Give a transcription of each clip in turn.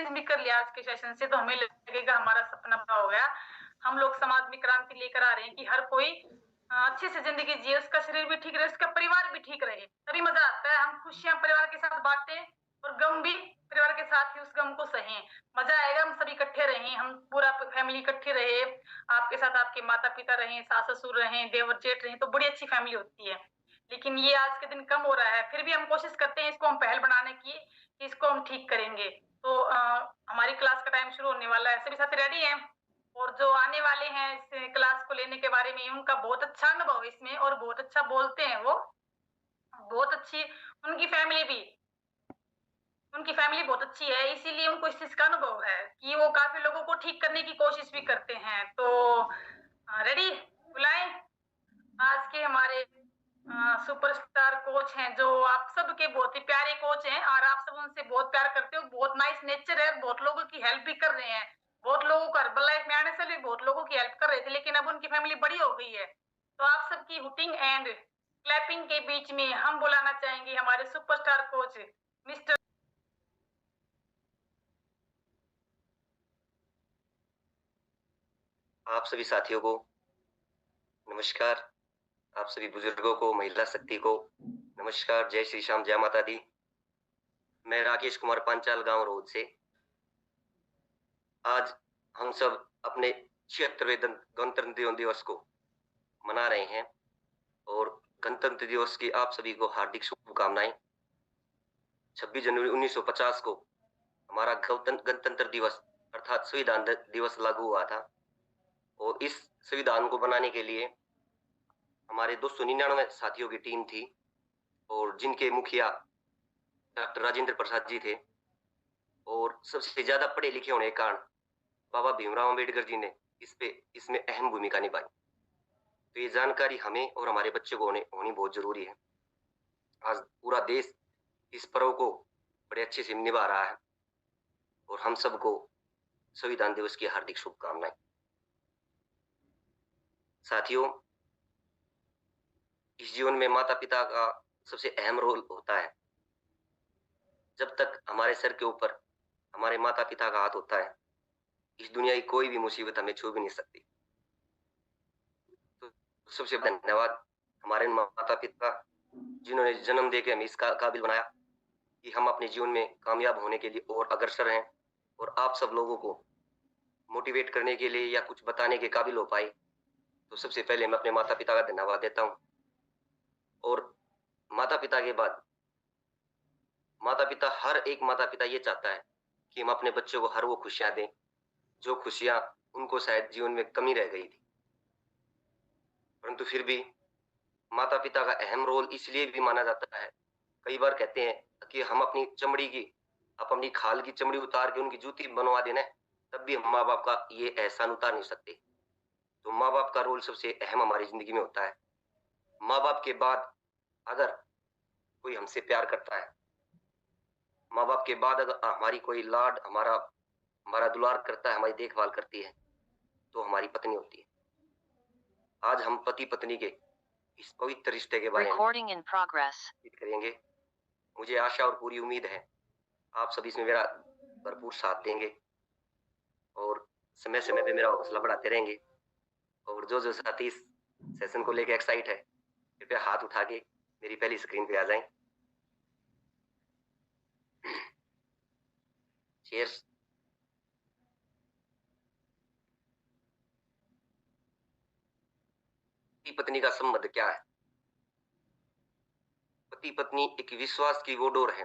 Change भी कर लिया आज के सेशन से, तो हमें लगेगा हमारा सपना पूरा हो गया। हम लोग समाज में क्रांति लेकर आ रहे हैं कि हर कोई अच्छे से जिंदगी जिए, उसका शरीर भी ठीक रहे, उसका परिवार भी ठीक रहे, तभी मजा आता है। हम खुशियां परिवार के साथ बांटें और गम भी परिवार के साथ ही उस गम को सहें। मजा आएगा, हम सभी इकट्ठे रहें, हम पूरा फैमिली इकट्ठे रहे, आपके साथ आपके माता पिता रहें, सास ससुर रहें, देवर जेठ रहें, तो बड़ी अच्छी फैमिली होती है। लेकिन ये आज के दिन कम हो रहा है, फिर भी हम कोशिश करते हैं इसको हम पहल बनाने की, इसको हम ठीक करेंगे। तो हमारी क्लास का टाइम शुरू होने वाला है, सभी साथी रेडी हैं? और जो आने वाले हैं इस क्लास को लेने के बारे में, उनका बहुत अच्छा अनुभव है इसमें और बहुत अच्छा बोलते हैं वो, बहुत अच्छी उनकी फैमिली बहुत अच्छी है, इसीलिए उनको इस चीज का अनुभव है कि वो काफी लोगों को ठीक करने की कोशिश भी करते हैं। तो रेडी, बुलाएं आज के हमारे सुपरस्टार कोच हैं, जो आप सबके बहुत ही प्यारे कोच हैं और आप सब उनसे बहुत प्यार करते हो, बहुत नाइस नेचर है, बहुत लोगों की हेल्प भी कर रहे हैं, बहुत लोगों को हर्बल लाइफ में आने से भी बहुत लोगों की हेल्प कर रहे थे, लेकिन अब उनकी फैमिली बड़ी हो गई है। तो आप सबकी हुटिंग एंड क्लैपिंग के बीच में हम बुलाना चाहेंगे हमारे सुपरस्टार कोच मिस्टर। आप सभी साथियों को नमस्कार, आप सभी बुजुर्गों को, महिला शक्ति को नमस्कार, जय श्री श्याम, जय माता दी। मैं राकेश कुमार पांचाल, गांव रोड से। आज हम सब अपने 76वें गणतंत्र दिवस को मना रहे हैं और गणतंत्र दिवस की आप सभी को हार्दिक शुभकामनाएं। 26 जनवरी 1950 को हमारा गणतंत्र दिवस अर्थात संविधान दिवस लागू हुआ था और इस संविधान को बनाने के लिए हमारे 299 साथियों की टीम थी और जिनके मुखिया डॉक्टर राजेंद्र प्रसाद जी थे और सबसे ज्यादा पढ़े लिखे होने के कारण बाबा भीमराव अंबेडकर जी ने इसमें अहम भूमिका निभाई। तो ये जानकारी हमें और हमारे बच्चों को होनी बहुत जरूरी है। आज पूरा देश इस पर्व को बड़े अच्छे से निभा रहा है और हम सबको संविधान दिवस की हार्दिक शुभकामनाएं। साथियों, इस जीवन में माता पिता का सबसे अहम रोल होता है। जब तक हमारे सर के ऊपर हमारे माता पिता का हाथ होता है, इस दुनिया की कोई भी मुसीबत हमें छू भी नहीं सकती। तो सबसे धन्यवाद हमारे माता पिता जिन्होंने जन्म देकर हमें इस काबिल बनाया कि हम अपने जीवन में कामयाब होने के लिए और अग्रसर हैं और आप सब लोगों को मोटिवेट करने के लिए या कुछ बताने के काबिल हो पाए। तो सबसे पहले मैं अपने माता पिता का धन्यवाद देता हूँ। और माता पिता के बाद हर एक माता पिता ये चाहता है कि हम अपने बच्चों को हर वो खुशियां दें जो खुशियां उनको शायद जीवन में कमी रह गई थी। परंतु फिर भी माता पिता का अहम रोल इसलिए भी माना जाता है, कई बार कहते हैं कि हम अपनी खाल की चमड़ी उतार के उनकी जूती बनवा देना, तब भी हम माँ बाप का ये एहसान उतार नहीं सकते। तो माँ बाप का रोल सबसे अहम हमारी जिंदगी में होता है। माँ बाप के बाद अगर कोई हमसे प्यार करता है, माँ बाप के बाद अगर हमारी कोई लाड हमारा दुलार करता है, हमारी देखभाल करती है, तो हमारी पत्नी होती है। आज हम पति पत्नी के इस पवित्र रिश्ते के बारे में बात करेंगे। मुझे आशा और पूरी उम्मीद है आप सभी इसमें मेरा भरपूर साथ देंगे और समय समय पे मेरा हौसला बढ़ाते रहेंगे। और जो साथी इस सेशन को लेके एक्साइट है, कृपया हाथ उठा के मेरी पहली स्क्रीन पे आ जाएं। चीयर्स। पति पत्नी का संबंध क्या है? पति पत्नी एक विश्वास की वो डोर है,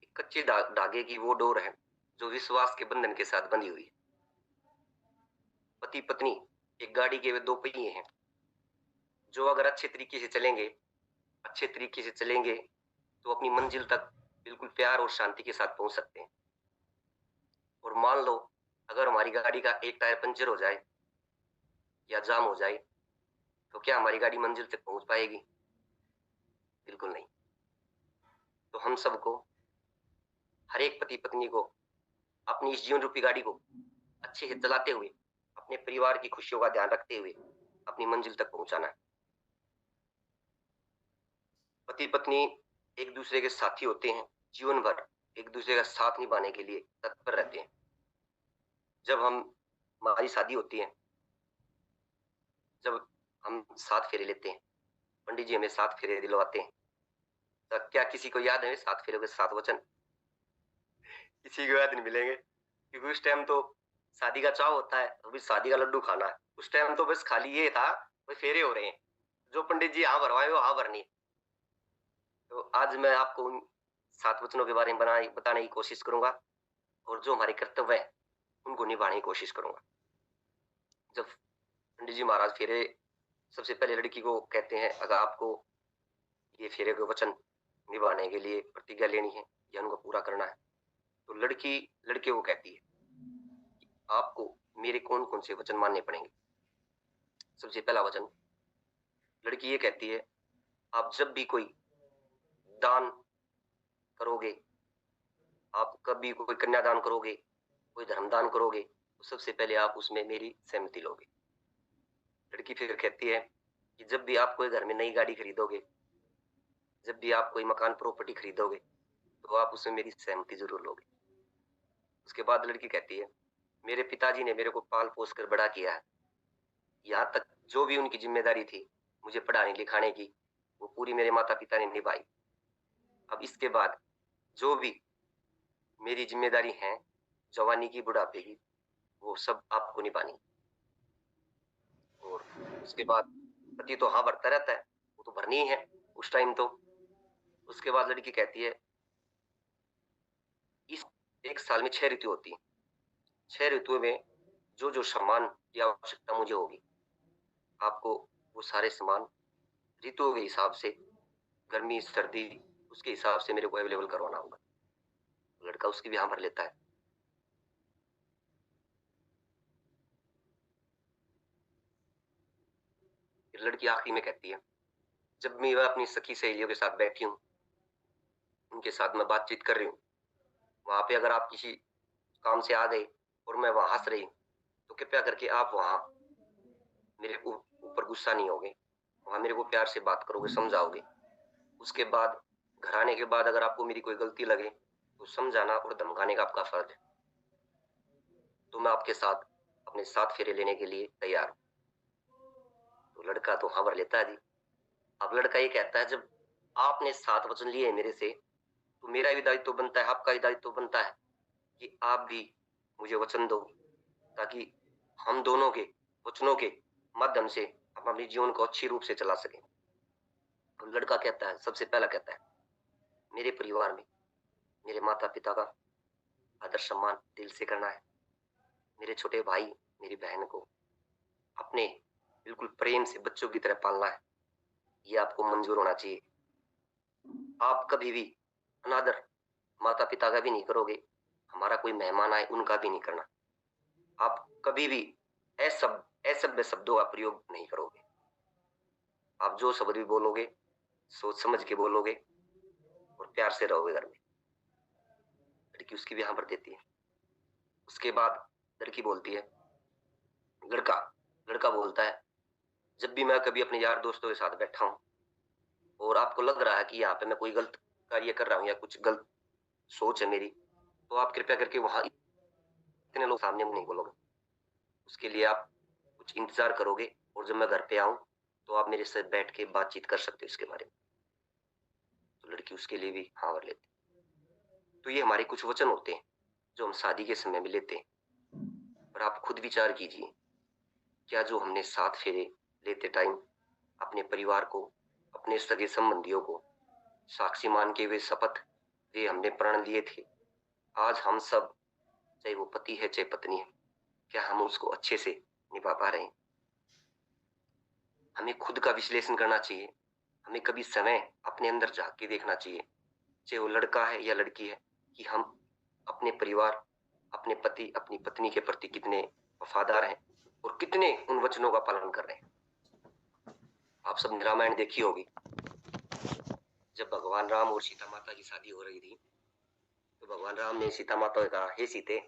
एक कच्चे धागे की वो डोर है जो विश्वास के बंधन के साथ बंधी हुई है। पति पत्नी एक गाड़ी के वे दो पहिए हैं जो अगर अच्छे तरीके से चलेंगे तो अपनी मंजिल तक बिल्कुल प्यार और शांति के साथ पहुंच सकते हैं। और मान लो अगर हमारी गाड़ी का एक टायर पंचर हो जाए या जाम हो जाए, तो क्या हमारी गाड़ी मंजिल तक पहुंच पाएगी? बिल्कुल नहीं। तो हम सबको, हर एक पति पत्नी को अपनी इस जीवन रूपी गाड़ी को अच्छे से चलाते हुए, अपने परिवार की खुशियों का ध्यान रखते हुए अपनी मंजिल तक पहुंचाना है। पति पत्नी एक दूसरे के साथी होते हैं जीवन भर, एक दूसरे का साथ निभाने के लिए तत्पर रहते हैं। जब हमारी शादी होती है, जब हम 7 फेरे लेते हैं, पंडित जी हमें 7 फेरे दिलवाते हैं, तो क्या किसी को याद है 7 फेरे के 7 वचन? किसी को याद नहीं मिलेंगे, क्योंकि उस टाइम तो शादी का चाव होता है, अभी शादी का लड्डू खाना है। उस टाइम तो बस खाली ये था, भाई फेरे हो रहे हैं, जो पंडित जी हाँ भरवाए वो हाँ भरनी। तो आज मैं आपको उन 7 वचनों के बारे में बताने की कोशिश करूंगा, और जो हमारे कर्तव्य है उनको निभाने की कोशिश करूंगा। जब पंडित जी महाराज फेरे सबसे पहले लड़की को कहते हैं, अगर आपको ये फेरे के वचन निभाने के लिए प्रतिज्ञा लेनी है या उनको पूरा करना है, तो लड़की लड़के को कहती है कि आपको मेरे कौन कौन से वचन मानने पड़ेंगे। सबसे पहला वचन, लड़की ये कहती है, आप जब भी कोई दान करोगे, आप कभी कोई कन्यादान करोगे, कोई धर्मदान करोगे, तो सबसे पहले आप उसमें मेरी सहमति लोगे। लड़की फिर कहती है कि जब भी आप कोई घर में नई गाड़ी खरीदोगे, जब भी आप कोई मकान प्रॉपर्टी खरीदोगे, तो आप उसमें मेरी सहमति जरूर लोगे। उसके बाद लड़की कहती है, मेरे पिताजी ने मेरे को पाल पोस कर बड़ा किया है, यहाँ तक जो भी उनकी जिम्मेदारी थी मुझे पढ़ाने लिखाने की, वो पूरी मेरे माता पिता ने निभाई। अब इसके बाद जो भी मेरी जिम्मेदारी है जवानी की बुढ़ापे की, वो सब आपको निभानी। और उसके बाद पति तो हाँ भरता रहता है, वो तो भरनी ही है उस टाइम तो। उसके बाद लड़की कहती है, इस एक साल में 6 ऋतु होती है, 6 ऋतुओं में जो जो सामान की आवश्यकता मुझे होगी, आपको वो सारे सामान ऋतुओं के हिसाब से, गर्मी सर्दी उसके हिसाब से मेरे को अवेलेबल करवाना होगा। लड़का उसकी भी हाँ भर लेता है। फिर लड़की आखिरी में कहती है, जब मैं अपनी सखी सहेलियों के साथ बैठी हूँ, उनके साथ मैं बातचीत कर रही हूँ, वहां पे अगर आप किसी काम से आ गए और मैं वहां हंस रही हूँ, तो कृपया करके आप वहां मेरे ऊपर गुस्सा नहीं होगे, वहां मेरे को प्यार से बात करोगे, समझाओगे। उसके बाद घर आने के बाद अगर आपको मेरी कोई गलती लगे तो समझाना और धमकाने का आपका फर्ज है। तो मैं आपके साथ अपने 7 फेरे लेने के लिए तैयार हूँ। तो लड़का तो हाँ भर लेता है जी। अब लड़का ये कहता है, जब आपने 7 वचन लिए मेरे से, तो मेरा भी दायित्व बनता है, आपका भी दायित्व बनता है कि आप भी मुझे वचन दो, ताकि हम दोनों के वचनों के माध्यम से हम अपने जीवन को अच्छी रूप से चला सकें। तो लड़का कहता है, सबसे पहला कहता है, मेरे परिवार में मेरे माता पिता का आदर सम्मान दिल से करना है। मेरे छोटे भाई मेरी बहन को अपने बिल्कुल प्रेम से बच्चों की तरह पालना है, ये आपको मंजूर होना चाहिए। आप कभी भी अनादर माता पिता का भी नहीं करोगे, हमारा कोई मेहमान आए उनका भी नहीं करना। आप कभी भी असभ्य शब्दों का प्रयोग नहीं करोगे। आप जो शब्द भी बोलोगे सोच समझ के बोलोगे और प्यार से रहोगे घर में। लड़की उसकी भी हाँ भर देती है। उसके बाद लड़की बोलती है, लड़का लड़का बोलता है, जब भी मैं कभी अपने यार दोस्तों के साथ बैठा हूं और आपको लग रहा है कि यहाँ पे मैं कोई गलत कार्य कर रहा हूँ या कुछ गलत सोच है मेरी, तो आप कृपया करके वहां इतने लोग सामने नहीं बोलोगे। उसके लिए आप कुछ इंतजार करोगे, और जब मैं घर पे आऊं तो आप मेरे साथ बैठ के बातचीत कर सकते हो इसके बारे में। तो लड़की उसके लिए भी हाँ भर लेती। तो ये हमारे कुछ वचन होते हैं जो हम शादी के समय में लेते हैं। और आप खुद विचार कीजिए, क्या जो हमने 7 फेरे लेते टाइम अपने परिवार को, अपने सगे संबंधियों को साक्षी मान के वे शपथ वे हमने प्रण लिए थे, आज हम सब, चाहे वो पति है चाहे पत्नी है, क्या हम उसको अच्छे से निभा पा रहे हैं? हमें खुद का विश्लेषण करना चाहिए। हमें कभी समय अपने अंदर झांक के देखना चाहिए, चाहे वो लड़का है या लड़की है, कि हम अपने परिवार, अपने पति, अपनी पत्नी के प्रति कितने वफादार हैं और कितने उन वचनों का पालन कर रहे हैं। आप सबने रामायण देखी होगी। जब भगवान राम और सीता माता की शादी हो रही थी, तो भगवान राम ने सीता माता को कहा, हे सीते,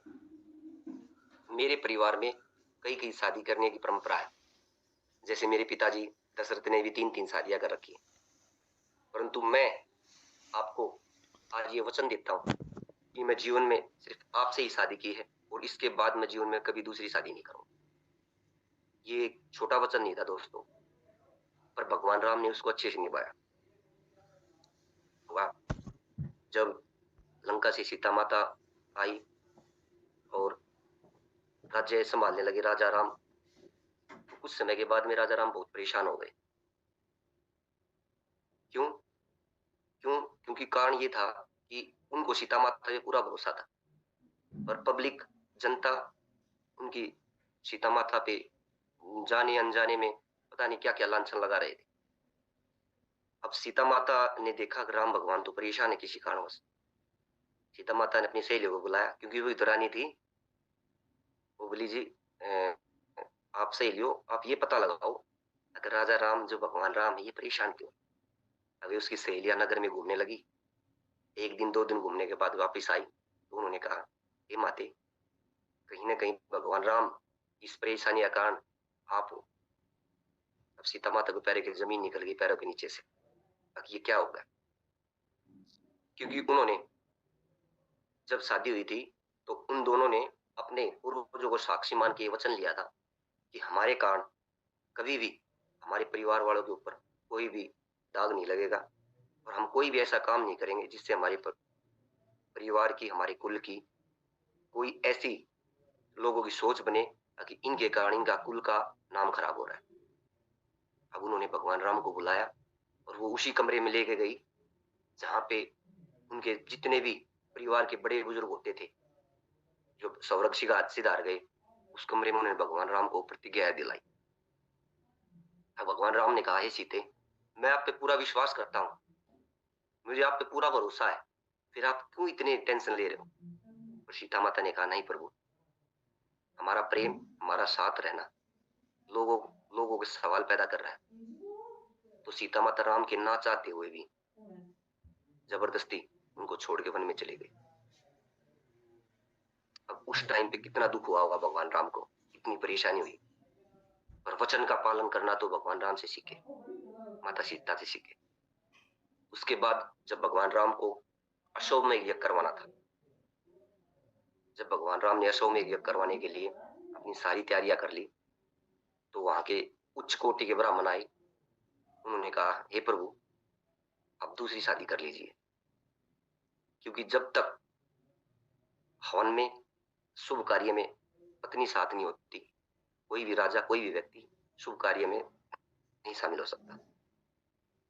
मेरे परिवार में कई कई शादी करने की परंपरा है। जैसे मेरे पिताजी दशरथ ने भी 3-3 शादियां कर रखी है, परंतु मैं आपको आज ये वचन देता हूं कि मैं जीवन में सिर्फ आपसे ही शादी की है और इसके बाद मैं जीवन में कभी दूसरी शादी नहीं करूंगा। ये एक छोटा वचन नहीं था दोस्तों, पर भगवान राम ने उसको अच्छे से निभाया। वाह! जब लंका से सीता माता आई और राज्य संभालने लगे राजा राम, तो कुछ समय के बाद में राजा राम बहुत परेशान हो गए। क्यों? क्योंकि कारण ये था कि उनको सीता माता पे पूरा भरोसा था, पर पब्लिक, जनता उनकी सीता माता पे जाने अनजाने में पता नहीं क्या क्या लांछन लगा रहे थे। अब सीता माता ने देखा कि राम भगवान तो परेशान है किसी कारणवश। सीता माता ने अपनी सहेलियों को बुलाया, क्योंकि वो इधरानी थी। वो बोली, जी आप सहेलियों, आप ये पता लगाओ अगर राजा राम जो भगवान राम है ये परेशान क्यों। अभी उसकी सहेलियां नगर में घूमने लगी। एक दिन 2 दिन घूमने के बाद वापिस आई तो उन्होंने कहा, हे माते, कहीं ना कहीं भगवान राम इस परेशानी का कारण आप हो। अब सीता माता को पैरों की जमीन निकल गई पैरों के नीचे से। अब ये क्या होगा, क्योंकि उन्होंने जब शादी हुई थी तो उन दोनों ने अपने पूर्वजों को साक्षी मान के ये वचन लिया था कि हमारे कारण कभी भी हमारे परिवार वालों के ऊपर कोई भी दाग नहीं लगेगा और हम कोई भी ऐसा काम नहीं करेंगे जिससे हमारे परिवार की, हमारे कुल की कोई ऐसी लोगों की सोच बने कि इनके कारण इनका कुल का नाम खराब हो रहा है। अब उन्होंने भगवान राम को बुलाया और वो उसी कमरे में लेके गई जहां पे उनके जितने भी परिवार के बड़े बुजुर्ग होते थे जो सौरक्षी का हाथ से धार गए, उस कमरे में उन्होंने भगवान राम को प्रतिज्ञा दिलाई। अब भगवान राम ने कहा, हे सीते, मैं आप पे पूरा विश्वास करता हूँ, मुझे आप पे पूरा भरोसा है, फिर आप क्यों इतने टेंशन ले रहे हो। और सीता माता ने कहा, नहीं प्रभु, हमारा प्रेम, हमारा साथ रहना लोगों लोगों के सवाल पैदा कर रहा है। तो सीता माता राम के ना चाहते हुए भी जबरदस्ती उनको छोड़ के वन में चले गए। अब उस टाइम पे कितना दुख हुआ होगा भगवान राम को, कितनी परेशानी हुई। पर वचन का पालन करना तो भगवान राम से सीखे, माता सीता से सीखे। उसके बाद जब भगवान राम को अश्वमेध यज्ञ करवाना था, जब भगवान राम ने अश्वमेध यज्ञ करवाने के लिए अपनी सारी तैयारियां कर ली, तो वहां के उच्च कोटि के ब्राह्मण आए। उन्होंने कहा, हे प्रभु, आप दूसरी शादी कर लीजिए, क्योंकि जब तक हवन में, शुभ कार्य में पत्नी साथ नहीं होती, कोई भी राजा, कोई भी व्यक्ति शुभ कार्य में नहीं शामिल हो सकता।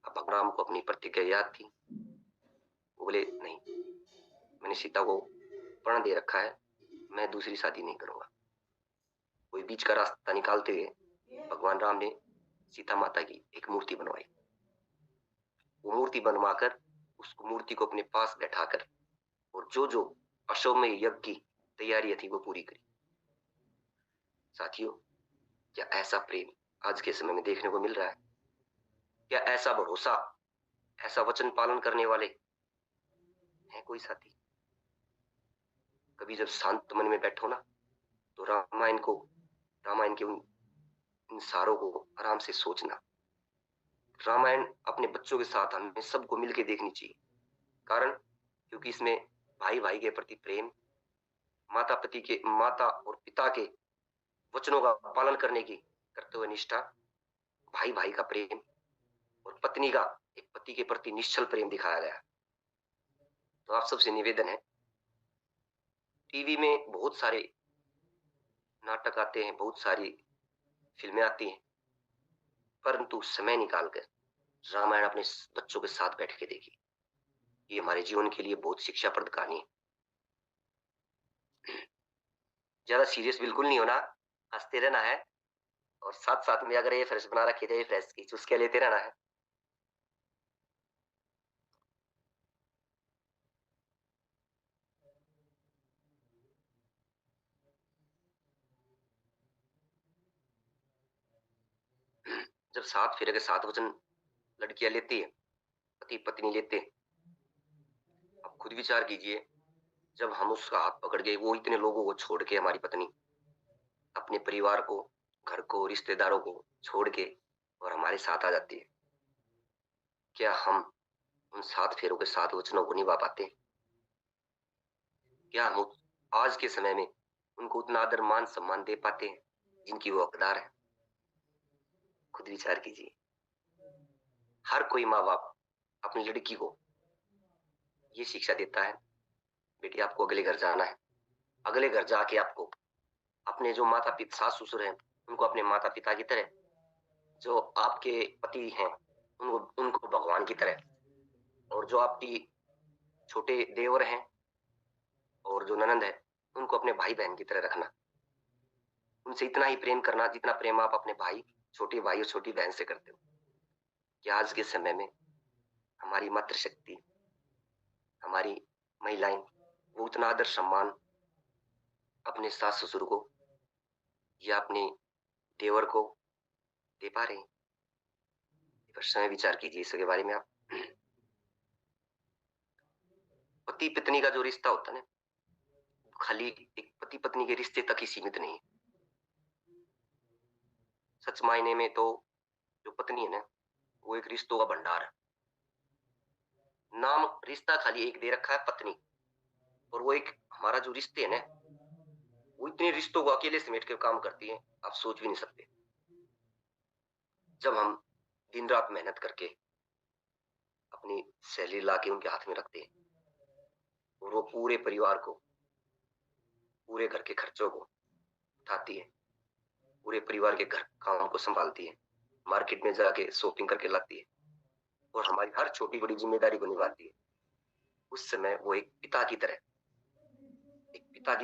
अब भगवान राम को अपनी प्रतिज्ञा याद थी। वो बोले, नहीं, मैंने सीता को प्रण दे रखा है, मैं दूसरी शादी नहीं करूंगा। कोई बीच का रास्ता निकालते हुए भगवान राम ने सीता माता की एक मूर्ति बनवाई। वो मूर्ति बनवाकर उस मूर्ति को अपने पास बैठाकर और जो जो अश्वमेध यज्ञ की तैयारी थी वो पूरी करी। साथियों, क्या ऐसा प्रेम आज के समय में देखने को मिल रहा है? क्या ऐसा भरोसा, ऐसा वचन पालन करने वाले हैं कोई साथी? कभी जब शांत मन में बैठो ना, तो रामायण के उन सारों को आराम से सोचना। रामायण अपने बच्चों के साथ हमें सबको मिलकर देखनी चाहिए। कारण, क्योंकि इसमें भाई भाई के प्रति प्रेम, माता और पिता के वचनों का पालन करने की कर्तव्य निष्ठा, भाई भाई का प्रेम और पत्नी का एक पति के प्रति निश्चल प्रेम दिखाया गया। तो आप सबसे निवेदन है, टीवी में बहुत सारे नाटक आते हैं, बहुत सारी फिल्में आती हैं, परंतु समय निकालकर रामायण अपने बच्चों के साथ बैठ के देखिए। ये हमारे जीवन के लिए बहुत शिक्षाप्रद कहानी है। ज्यादा सीरियस बिल्कुल नहीं होना, हंसते रहना है और साथ साथ में अगर ये फ्रेश बना रखी तो ये फ्रेश की चुस्के लेते रहना है। जब 7 फेरे के 7 वचन लड़कियां लेती है, पति पत्नी लेते हैं, अब खुद विचार कीजिए, जब हम उसका हाथ पकड़ के, वो इतने लोगों को छोड़ के, हमारी पत्नी अपने परिवार को, घर को, रिश्तेदारों को छोड़ के और हमारे साथ आ जाती है, क्या हम उन 7 फेरों के 7 वचनों को निभा पाते? क्या हम आज के समय में उनको उतना आदर मान सम्मान दे पाते हैं जिनकी वो हकदार है? खुद विचार कीजिए। हर कोई माँ बाप अपनी लड़की को ये शिक्षा देता है, बेटी आपको अगले घर जाना है, अगले घर जाके आपको अपने जो माता पिता सास ससुर हैं उनको अपने माता पिता की तरह, जो आपके पति हैं उनको उनको भगवान की तरह, और जो आपकी छोटे देवर हैं और जो ननंद है उनको अपने भाई बहन की तरह रखना। उनसे इतना ही प्रेम करना जितना प्रेम आप अपने भाई, छोटे भाई और छोटी बहन से करते हो। कि आज के समय में हमारी मातृशक्ति, हमारी महिलाएं वो उतना आदर सम्मान अपने सास ससुर को या अपने देवर को दे पा रहे हैं? पर समय विचार कीजिए इसके बारे में आप। पति पत्नी का जो रिश्ता होता है ना, खाली एक पति पत्नी के रिश्ते तक ही सीमित नहीं है। सच मायने में तो जो पत्नी है ना, वो एक रिश्तों का भंडार है। नाम रिश्ता खाली एक दे रखा है पत्नी, और वो एक हमारा जो रिश्ते है ना, वो इतने रिश्तों को अकेले समेट के काम करती है, आप सोच भी नहीं सकते। जब हम दिन रात मेहनत करके अपनी सैलरी ला के उनके हाथ में रखते हैं और वो पूरे परिवार को, पूरे घर के खर्चों को उठाती है, पूरे परिवार के घर काम को संभालती है, मार्केट में जाके शॉपिंग करके लाती है और हमारी हर छोटी बड़ी जिम्मेदारी को निभाती है, उस समय वो एक पिता की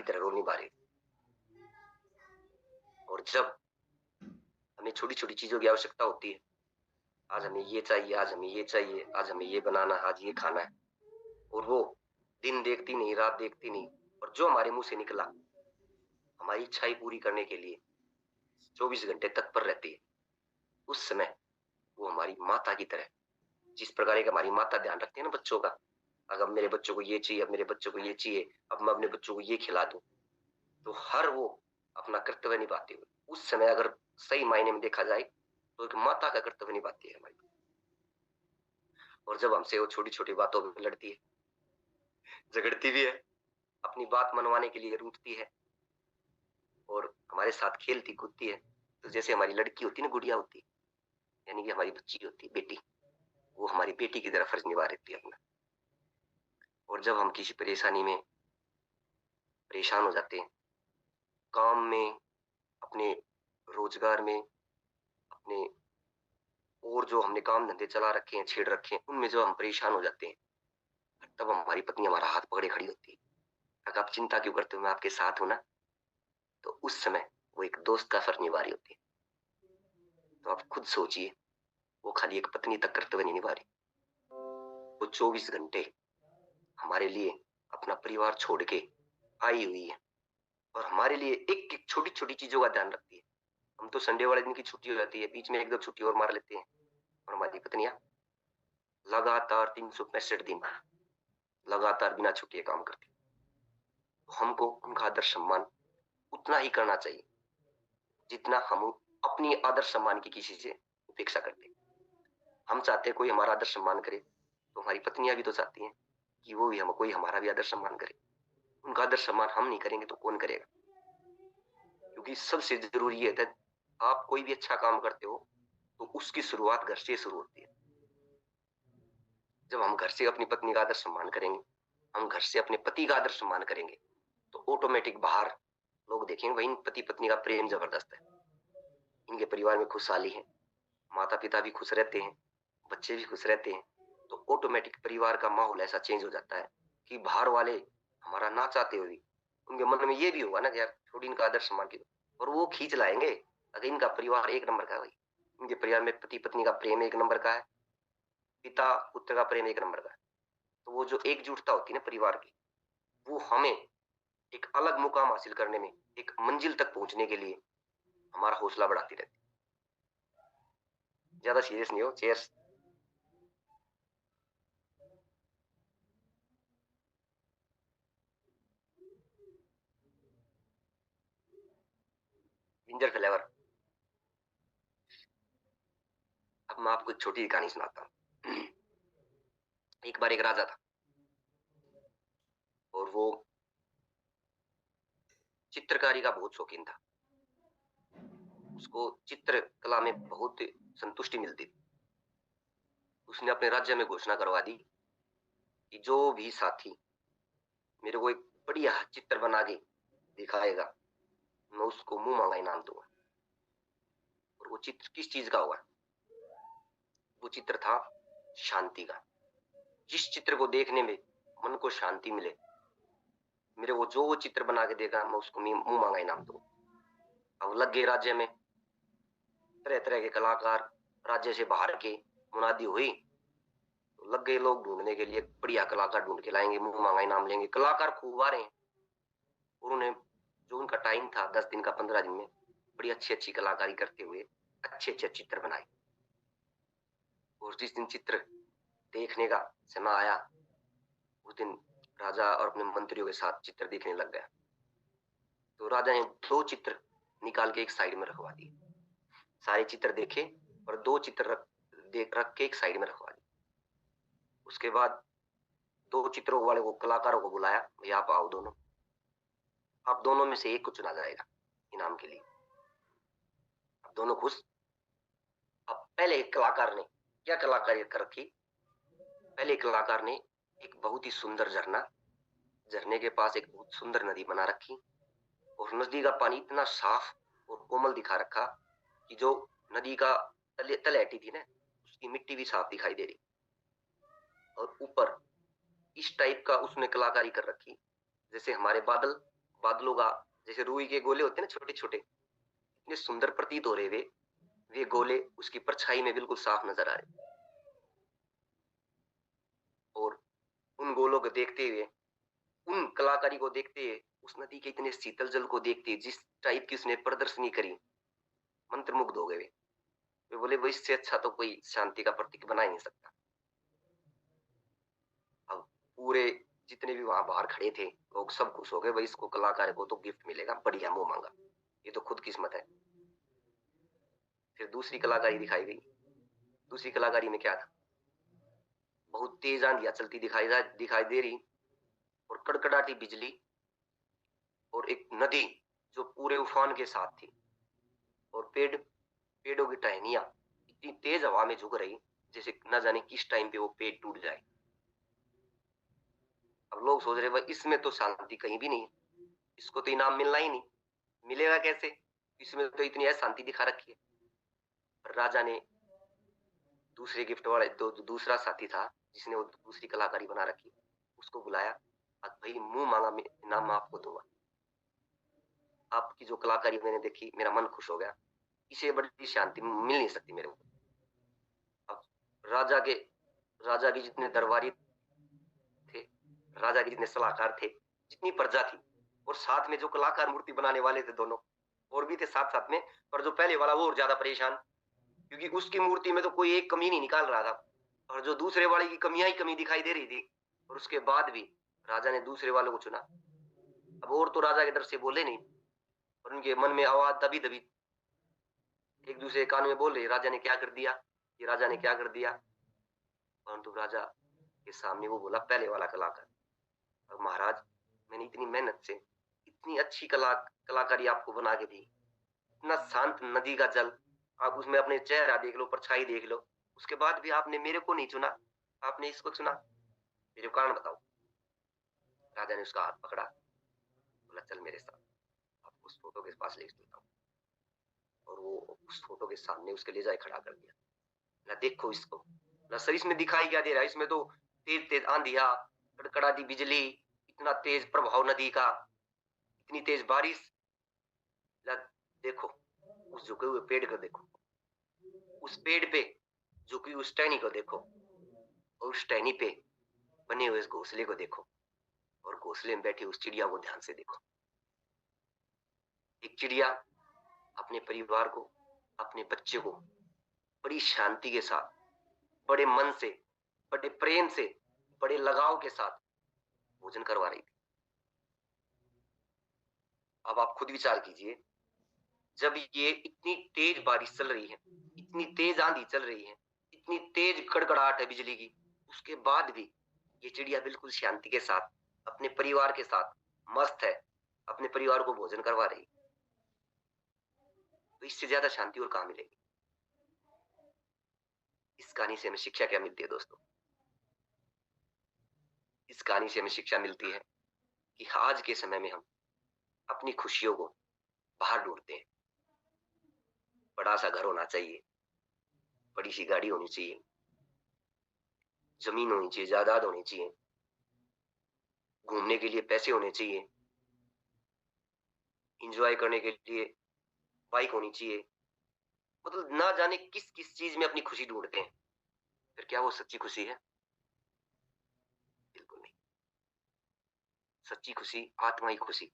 तरह रोल निभा रही। और जब हमें छोटी छोटी चीजों की आवश्यकता होती है, आज हमें ये चाहिए, आज हमें ये चाहिए, आज हमें ये बनाना, आज ये खाना है, और वो दिन देखती नहीं, रात देखती नहीं, और जो हमारे मुंह से निकला हमारी इच्छाएं पूरी करने के लिए 24 घंटे तत्पर रहती है, उस समय वो हमारी माता की तरह, जिस प्रकार एक हमारी माता ध्यान रखती है ना बच्चों का, अगर मेरे बच्चों को ये चाहिए, अब मेरे बच्चों को ये चाहिए, अब मैं अपने बच्चों को ये खिला दूं, तो हर वो अपना कर्तव्य निभाते हुए उस समय अगर सही मायने में देखा जाए तो एक माता का कर्तव्य निभाती है हमारी। और जब हमसे वो छोटी छोटी बातों में लड़ती है, झगड़ती भी है, अपनी बात मनवाने के लिए रूठती है और हमारे साथ खेलती कूदती है, तो जैसे हमारी लड़की होती है ना, गुड़िया होती है, यानी कि हमारी बच्ची होती है, बेटी, वो हमारी बेटी की तरह फर्ज निभा रहती है अपना। और जब हम किसी परेशानी में परेशान हो जाते हैं, काम में, अपने रोजगार में, अपने और जो हमने काम धंधे चला रखे हैं, छेड़ रखे हैं, उनमें जब हम परेशान हो जाते हैं, तब हमारी पत्नी हमारा हाथ पकड़े खड़ी होती है, अगर आप चिंता क्यों करते हो, मैं आपके साथ हूं ना। तो उस समय वो एक दोस्त का फर्ज निभा रही होती है। तो आप खुद सोचिए, वो खाली एक पत्नी तक कर्तव्य नहीं निभा रही, वो 24 घंटे हमारे लिए अपना परिवार छोड़ के आई हुई है और हमारे लिए एक एक छोटी छोटी चीजों का ध्यान रखती है। हम तो संडे वाले दिन की छुट्टी हो जाती है, बीच में एक दो छुट्टी और मार लेते हैं, और हमारी पत्नियां लगातार 365 दिन लगातार बिना छुट्टी काम करती। तो हमको उनका आदर सम्मान उतना ही करना चाहिए जितना हम अपनी आदर सम्मान की किसी से उपेक्षा करते। हम चाहते हैं कोई हमारा आदर सम्मान करे, तो हमारी पत्नियां भी तो चाहती हैं कि वो भी हम कोई हमारा भी आदर सम्मान करे। उनका आदर सम्मान हम नहीं करेंगे तो कौन करेगा? क्योंकि सबसे जरूरी ये है, आप कोई भी अच्छा काम करते हो तो उसकी शुरुआत घर से शुरू होती है। जब हम घर से अपनी पत्नी का आदर सम्मान करेंगे, हम घर से अपने पति का आदर सम्मान करेंगे, तो ऑटोमेटिक बाहर लोग देखेंगे भाई इन पति पत्नी का प्रेम जबरदस्त है, इनके परिवार में खुशहाली है, माता पिता भी खुश रहते हैं, बच्चे भी खुश रहते हैं। तो ऑटोमेटिक परिवार का माहौल ऐसा चेंज हो जाता है कि बाहर वाले हमारा ना चाहते हुए उनके मन में ये भी होगा ना कि यार थोड़ी इनका आदर सम्मान की, और वो खींच लाएंगे। अगर इनका परिवार एक नंबर का है भाई, इनके परिवार में पति पत्नी का प्रेम एक नंबर का है, पिता पुत्र का प्रेम एक नंबर का है, तो वो जो एकजुटता होती है ना परिवार की, वो हमें एक अलग मुकाम हासिल करने में, एक मंजिल तक पहुंचने के लिए हमारा हौसला बढ़ाती रहती है। ज्यादा सीरियस नहीं हो, चेयर्स। Ginger flavour. अब मैं आपको एक छोटी कहानी सुनाता हूँ। एक बार एक राजा था और वो चित्रकारी का बहुत शौकीन था। उसको चित्रकला में बहुत संतुष्टि मिलती थी। उसने अपने राज्य में घोषणा करवा दी कि जो भी साथी मेरे को एक बढ़िया चित्र बना के दिखाएगा, मैं उसको मुंह मांगा इनाम दूंगा। और वो चित्र किस चीज का हुआ? वो चित्र था शांति का। जिस चित्र को देखने में मन को शांति मिले, मेरे वो जो वो चित्र बना के देगा, मैं उसको मुंह मांगा इनाम दूंगा। अब लग गए राज्य में तरह तरह के कलाकार, राज्य से बाहर के मुनादी हुई तो लग गए लोग ढूंढने के लिए, बढ़िया कलाकार ढूंढ के लाएंगे, मुंह मांगा इनाम लेंगे। कलाकार खूब आ रहे हैं और उन्हें जो उनका टाइम था 10 दिन का, 15 दिन में बड़ी अच्छी अच्छी कलाकारी करते हुए अच्छे अच्छे चित्र बनाए। और जिस दिन चित्र देखने का समय आया, उस दिन राजा और अपने मंत्रियों के साथ चित्र देखने लग गया। तो राजा ने 2 चित्र निकाल के एक साइड में रखवा दिए। सारे चित्र देखे और 2 चित्र रख के एक साइड में रखवा दिए। उसके बाद 2 चित्रों वाले को, कलाकारों को बुलाया, भैया आप आओ दोनों, आप दोनों में से एक को चुना जाएगा इनाम के लिए। अब दोनों खुश। अब पहले एक कलाकार ने क्या कलाकारी कर रखी? पहले कलाकार ने एक बहुत ही सुंदर झरने के पास एक बहुत सुंदर नदी बना रखी और नदी का पानी इतना साफ और कोमल दिखा रखा कि जो नदी का तलहटी थी ना, उसकी मिट्टी भी साफ दिखाई दे रही। और ऊपर इस टाइप का उसने कलाकारी कर रखी जैसे हमारे बादलों का, जैसे रुई के गोले होते हैं ना छोटे छोटे, इतने सुंदर प्रतीत हो रहे वे गोले उसकी परछाई में बिल्कुल साफ नजर आ रहे। और उन गोलों को देखते हुए, उन कलाकारी को देखते हुए, उस नदी के इतने शीतल जल को देखते हुए, जिस टाइप की उसने प्रदर्शनी करी, मंत्रमुग्ध हो गए वे बोले वो इससे अच्छा तो कोई शांति का प्रतीक बना ही नहीं सकता। अब पूरे जितने भी वहां बाहर खड़े थे लोग सब खुश हो गए, भाई इसको कलाकार को तो गिफ्ट मिलेगा, बढ़िया, मुंह मांगा, ये तो खुद किस्मत है। फिर दूसरी कलाकारी दिखाई गई। दूसरी कलाकारी में क्या था? बहुत तेज आंधियां चलती दिखाई दे रही और कड़कड़ाती बिजली और एक नदी जो पूरे उफान के साथ थी और पेड़ों की टहनियां इतनी तेज हवा में झुक रही जैसे न जाने किस टाइम पे वो पेड़ टूट जाए। अब लोग सोच रहे भाई इसमें तो शांति कहीं भी नहीं है, इसको तो इनाम मिलना ही नहीं, मिलेगा कैसे, इसमें तो इतनी शांति दिखा रखी है। राजा ने दूसरे गिफ्ट वाले दूसरा साथी था जिसने वो दूसरी कलाकारी बना रखी, उसको बुलाया, भाई मुंह मांगा इनाम मैं आपको दूंगा, आपकी जो कलाकारी मैंने देखी मेरा मन खुश हो गया, इसे बड़ी शांति मिल नहीं सकती मेरे को। अब राजा के जितने दरबारी थे, राजा के जितने सलाहकार थे, जितनी प्रजा थी, और साथ में जो कलाकार मूर्ति बनाने वाले थे दोनों और भी थे साथ साथ में, पर जो पहले वाला वो और ज्यादा परेशान, क्योंकि उसकी मूर्ति में तो कोई एक कमी नहीं निकाल रहा था और जो दूसरे वाले की कमियां ही कमी दिखाई दे रही थी। और उसके बाद भी राजा ने दूसरे वालों को चुना। अब और तो राजा के डर से बोले नहीं और उनके मन में आवाज दबी दबी एक दूसरे कान में बोल रहे, राजा ने क्या कर दिया, ये राजा ने क्या कर दिया। परंतु राजा के सामने वो बोला, पहले वाला कलाकार, अब महाराज मैंने इतनी मेहनत से इतनी अच्छी कलाकारी आपको बना के दी, इतना शांत नदी का जल, आप उसमें अपने चेहरा देख लो, परछाई देख लो, उसके बाद भी आपने मेरे को नहीं चुना, आपने इसको चुना, मेरे कारण बताओ। राजा ने उसका हाथ पकड़ा, बोला चल मेरे साथ, आपको उस फोटो के पास ले चलता हूँ। और वो उस फोटो के सामने उसके ले जाए खड़ा कर दिया। ना देखो इसको, ना सर इसमें दिखाई क्या दे रहा है, इसमें तो तेज तेज आंधिया, कड़कड़ाती बिजली, इतना तेज प्रभाव नदी का, इतनी तेज बारिश। देखो उस झुके हुए पेड़ को देखो, उस पेड़ पे झुकी उस टहनी को देखो, और उस टहनी पे बने हुए इस घोंसले को देखो, और घोंसले में बैठी उस चिड़िया को ध्यान से देखो। एक चिड़िया अपने परिवार को, अपने बच्चे को बड़ी शांति के साथ, बड़े मन से, बड़े प्रेम से, बड़े लगाव के साथ भोजन करवा रही थी। अब आप खुद विचार कीजिए, जब ये इतनी तेज बारिश चल रही है, इतनी तेज आंधी चल रही है, इतनी तेज कड़कड़ाहट है बिजली की, उसके बाद भी ये चिड़िया बिल्कुल शांति के साथ अपने परिवार के साथ मस्त है, अपने परिवार को भोजन करवा रही, तो इससे ज्यादा शांति और कहाँ मिलेगी। इस कहानी से हमें शिक्षा क्या मिलती है दोस्तों? इस कहानी से हमें शिक्षा मिलती है कि आज के समय में हम अपनी खुशियों को बाहर ढूंढते हैं। बड़ा सा घर होना चाहिए, बड़ी सी गाड़ी होनी चाहिए, जमीन होनी चाहिए, जायदाद होनी चाहिए, घूमने के लिए पैसे होने चाहिए, एंजॉय करने के लिए बाइक होनी चाहिए। मतलब ना जाने किस किस चीज में अपनी खुशी ढूंढते हैं। फिर क्या वो सच्ची खुशी है? बिल्कुल नहीं। सच्ची खुशी, आत्मा की खुशी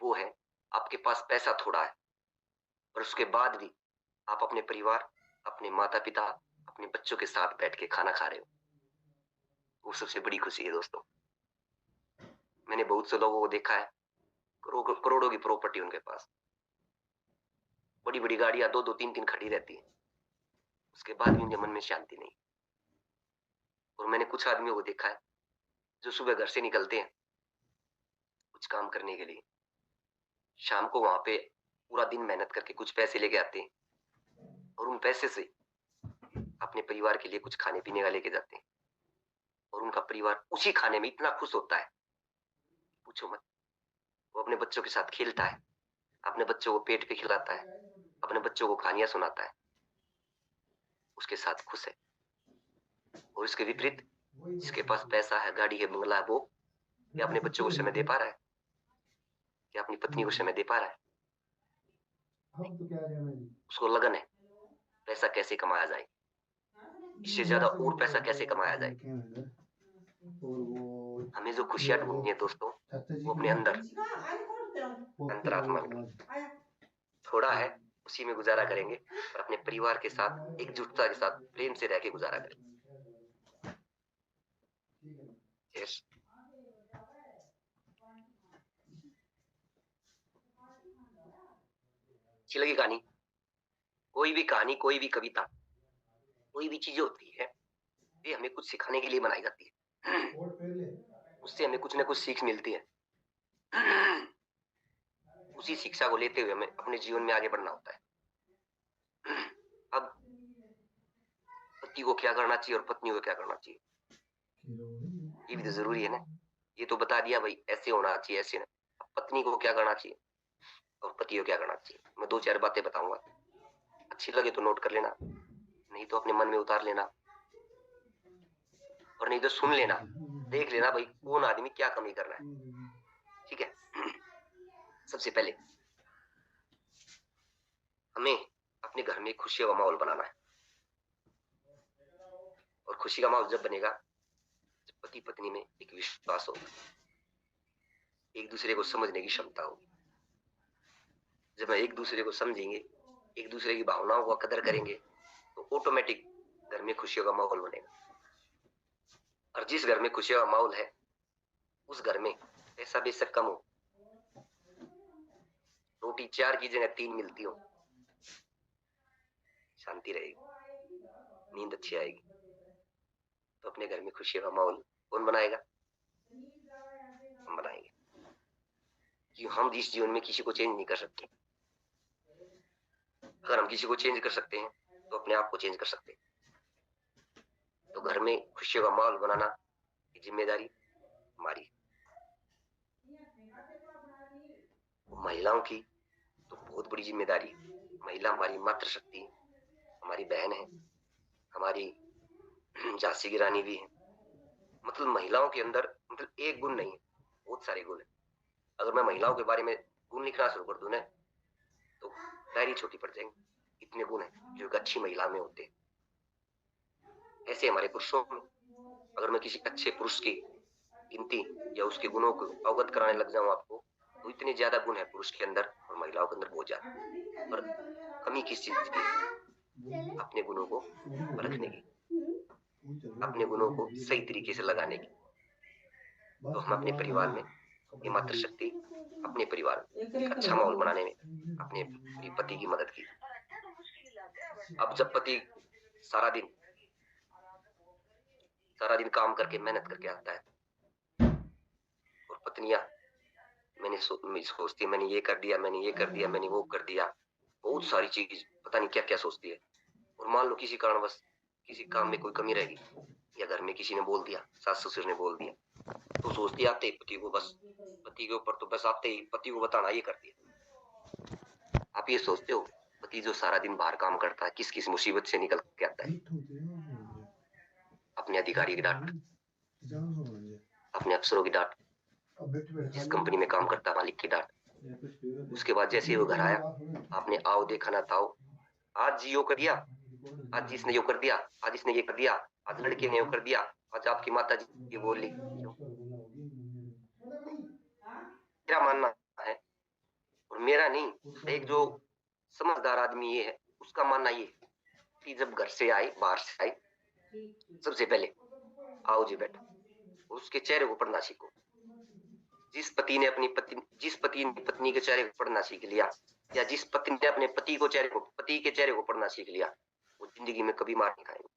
वो है, आपके पास पैसा थोड़ा है और उसके बाद भी आप अपने परिवार, अपने माता पिता, अपने बच्चों के साथ बैठ के खाना खा रहे हो। वो सबसे बड़ी खुशी है दोस्तों। मैंने बहुत से लोगों को देखा है, करोड़ों की प्रॉपर्टी उनके पास, बड़ी बड़ी गाड़ियां दो दो तीन तीन खड़ी रहती है, उसके बाद भी उनके मन में शांति नहीं। और मैंने कुछ आदमियों को देखा है जो सुबह घर से निकलते हैं कुछ काम करने के लिए, शाम को वहां पे पूरा दिन मेहनत करके कुछ पैसे लेके आते हैं और उन पैसे से अपने परिवार के लिए कुछ खाने पीने का लेके जाते हैं और उनका परिवार उसी खाने में इतना खुश होता है, पूछो मत। वो अपने बच्चों के साथ खेलता है, अपने बच्चों को पेट पे खिलाता है, अपने बच्चों को कहानियां सुनाता है, उसके साथ खुश है। और इसके विपरीत जिसके पास पैसा है, गाड़ी है, बंगला है, वो क्या अपने बच्चों को समय दे पा रहा है? क्या अपनी पत्नी को समय दे पा रहा है? उसको लगन है पैसा कैसे कमाया जाए, इससे ज्यादा और पैसा कैसे कमाया जाए। हमें जो खुशियां ढूंढनी है दोस्तों, वो अपने अंदर, अंतरात्मा में थोड़ा है, उसी में गुजारा करेंगे और अपने परिवार के साथ एकजुटता के साथ प्रेम से रह के गुजारा करेंगे। यस। अच्छी लगी कहानी? कोई भी कहानी, कोई भी कविता, कोई भी चीज होती है, ये हमें कुछ सिखाने के लिए बनाई जाती है। उससे हमें कुछ ना कुछ सीख मिलती है। उसी शिक्षा को लेते हुए हमें अपने जीवन में आगे बढ़ना होता है। अब पति को क्या करना चाहिए और पत्नी को क्या करना चाहिए, ये भी तो जरूरी है ना। ये तो बता दिया भाई ऐसे होना चाहिए, ऐसे ना। अब पत्नी को क्या करना चाहिए और पति को क्या करना चाहिए, मैं दो चार बातें बताऊंगा। अच्छी लगे तो नोट कर लेना, नहीं तो अपने मन में उतार लेना, और नहीं तो सुन लेना, देख लेना भाई कौन आदमी क्या कमी कर रहा है। ठीक है। सबसे पहले हमें अपने घर में खुशियों का माहौल बनाना है। और खुशी का माहौल जब बनेगा जब पति पत्नी में एक विश्वास होगा, एक दूसरे को समझने की क्षमता होगी। जब हम एक दूसरे को समझेंगे, एक दूसरे की भावनाओं का कदर करेंगे, तो ऑटोमेटिक घर में खुशियों का माहौल बनेगा। और जिस घर में खुशियों का माहौल है उस घर में पैसा बेशक कम हो, रोटी 4 की जगह 3 मिलती हो, शांति रहेगी, नींद अच्छी आएगी। तो अपने घर में खुशियों का माहौल कौन बनाएगा? हम बनाएंगे। कि हम इस जीवन में किसी को चेंज नहीं कर सकते। अगर हम किसी को चेंज कर सकते हैं तो अपने आप को चेंज कर सकते हैं। तो घर में खुशियों का माहौल बनाना की जिम्मेदारी हमारी, महिलाओं की तो बहुत बड़ी जिम्मेदारी। महिला हमारी मातृशक्ति, हमारी बहन है, हमारी झांसी की रानी भी है। मतलब महिलाओं के अंदर मतलब एक गुण नहीं है, बहुत सारे गुण है। अगर मैं महिलाओं के बारे में गुण लिखना शुरू कर दूं ना तो डायरी छोटी पड़ जाएंगी, इतने गुण है जो एक अच्छी महिला में होते हैं। ऐसे हमारे पुरुषों में, अगर मैं किसी अच्छे पुरुष की गिनती या उसके गुणों को अवगत कराने लग जाऊं आपको, तो इतने ज्यादा गुण है पुरुष के अंदर और महिलाओं के अंदर बहुत ज्यादा। और कमी किस चीज की? अपने गुणों को परखने की, अपने गुणों को सही तरीके से लगाने की। तो हम अपने परिवार में ये मातृशक्ति, अपने परिवार में एक अच्छा माहौल बनाने में अपने पति की मदद की। अब जब पति सारा दिन काम करके मेहनत करके आता है और पत्नियां मैं सोचती है मैंने ये कर दिया, मैंने ये कर दिया, मैंने वो कर दिया, बहुत सारी चीज पता नहीं क्या क्या सोचती है। और मान लो किसी कारणवश किसी काम में कोई कमी रहेगी या घर में किसी ने बोल दिया, सास ससुर ने बोल दिया, तो सोचती आते ही पति को, बस पति के ऊपर तो बस आते ही पति को बताना ये कर दिया। आप ये सोचते हो पति जो सारा दिन बाहर काम करता है किस किस मुसीबत से निकल के आता है? अपने अधिकारी की डांट, अपने अफसरों की डांट, जिस कंपनी में काम करता है मालिक की डांट। उसके बाद जैसे ही वो घर आया, आपने आओ देखा ना ताओ, आज जी यो कर दिया, आज इसने यो कर दिया, आज इसने ये कर दिया, आज लड़के ने यो कर दिया, आज आपकी माता जी ये बोली। मेरा मानना है, और मेरा नहीं, एक जो समझदार आदमी ये है उसका मानना ये कि जब घर से आए, बाहर से आए, सबसे पहले आओ जी बैठो, उसके चेहरे को पढ़ना सीखो। जिस पति ने पत्नी के चेहरे को पढ़ना सीख लिया, या जिस पति ने अपने पति के चेहरे को पढ़ना सीख लिया, वो जिंदगी में कभी मार नहीं खाएंगे।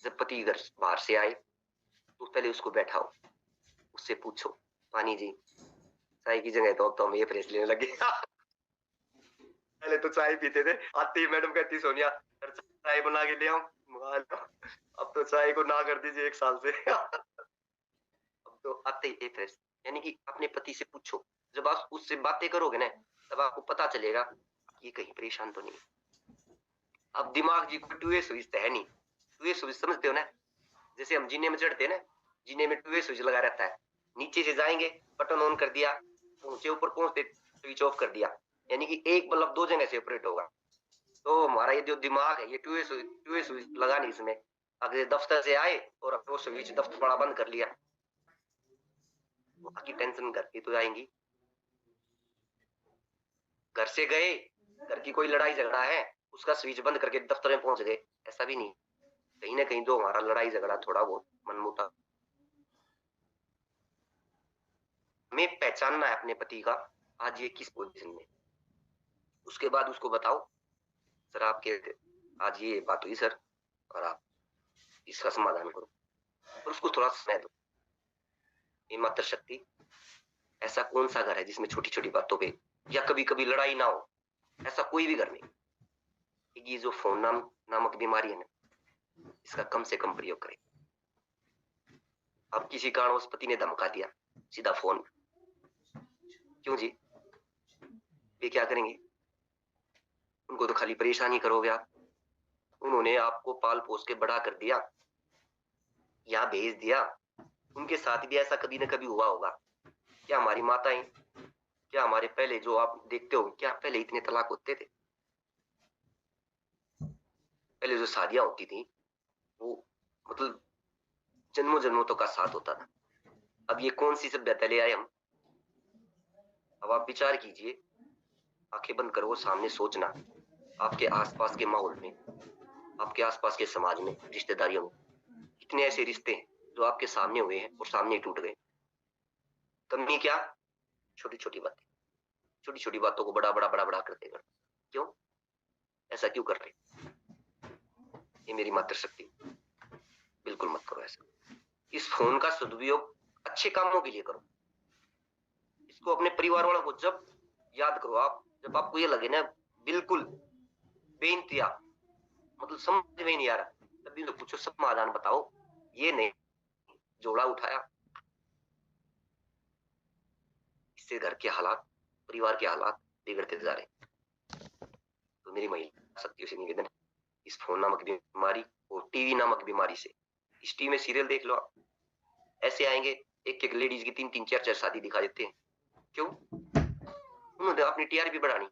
जब पति घर बाहर से आए तो पहले उसको बैठाओ, उससे पूछो, पानी जी चाय की जगह तो हम ये फ्रेश लेने लगे। पहले तो चाय पीते थे, आते ही मैडम कहती सोनिया चाय बना के ले आओ, अब तो चाय को ना कर दीजिए 1 साल से। अब तो आते ही फ्रेश। यानी कि अपने पति से पूछो, जब आप उससे बातें करोगे ना तब आपको पता चलेगा ये कहीं परेशान तो नहीं। अब दिमाग जी को 2 स्विच है नहीं, 2 स्विच समझते हो ना, जैसे हम जीने में चढ़ते हैं ना, जीने में 2 स्विच लगा रहता है, नीचे से जाएंगे बटन ऑन कर दिया, ऊंचे ऊपर पहुंचते स्विच ऑफ कर दिया, यानी कि एक बल्ब 2 जगह से ऑपरेट होगा। तो हमारा ये जो दिमाग है ये 2 स्विच लगा नहीं इसमें। अगर दफ्तर से आए और वो स्विच दफ्तर बड़ा बंद कर लिया, बाकी टेंशन घर की तो आएंगी। घर से गए, घर की कोई लड़ाई झगड़ा है, उसका स्विच बंद करके दफ्तर में पहुंच गए, ऐसा भी नहीं। कहीं ना कहीं जो हमारा लड़ाई झगड़ा थोड़ा बहुत मनमुटाव, हमें पहचानना है अपने पति का आज ये किस पोजीशन में। उसके बाद उसको बताओ, सर आपके आज ये बात हुई सर, और आप इसका समाधान करो, और उसको थोड़ा समय दो। ये मातृशक्ति, ऐसा कौन सा घर है जिसमें छोटी छोटी बातों पे या कभी कभी लड़ाई ना हो? ऐसा कोई भी घर नहीं। ये जो फोन नामक बीमारी है ना, इसका कम से कम प्रयोग करें। अब किसी कारणवश पति ने धमका दिया, सीधा फोन, क्यों जी, ये क्या करेंगे? उनको तो खाली परेशानी करोगे आप। उन्होंने आपको पाल पोस के बड़ा कर दिया, यहाँ भेज दिया, उनके साथ भी ऐसा कभी ना कभी हुआ होगा। क्या हमारी माताएं, क्या हमारे पहले जो आप देखते हो, क्या पहले इतने तलाक होते थे? पहले जो शादियां होती थी वो मतलब जन्मों जन्मों तो का साथ होता था। अब ये कौन सी सभ्यता ले आए हम? अब आप विचार कीजिए, आंखें बंद करो, सामने सोचना, आपके आसपास के माहौल में, आपके आसपास के समाज में, रिश्तेदारियों में कितने ऐसे रिश्ते हैं जो आपके सामने हुए हैं और सामने टूट गए। कमी क्या? छोटी छोटी बातें, छोटी छोटी बातों को बड़ा बड़ा करते गए। क्यों ऐसा क्यों कर रहे? ये मेरी मातृशक्ति, बिल्कुल मत करो ऐसा। इस फोन का सदुपयोग अच्छे कामों के लिए करो। इसको अपने परिवार वालों को जब याद करो, आप जब आपको ये लगे ना बिल्कुल बेइंतहा, मतलब समझ में नहीं आ रहा, तभी तो पूछो, समाधान बताओ। ये नहीं जोड़ा उठाया, इससे घर के हालात, परिवार के हालात बिगड़ते जा रहे हैं। तो मेरी महिला शक्तियों से निवेदन है, इस फोन नामक बीमारी और टीवी नामक बीमारी से, इस टीवी में सीरियल देख लो आप, ऐसे आएंगे एक एक लेडीज की 3-3 4-4 शादी दिखा देते हैं। क्यों? उन्होंने अपनी टीआरपी बढ़ानी,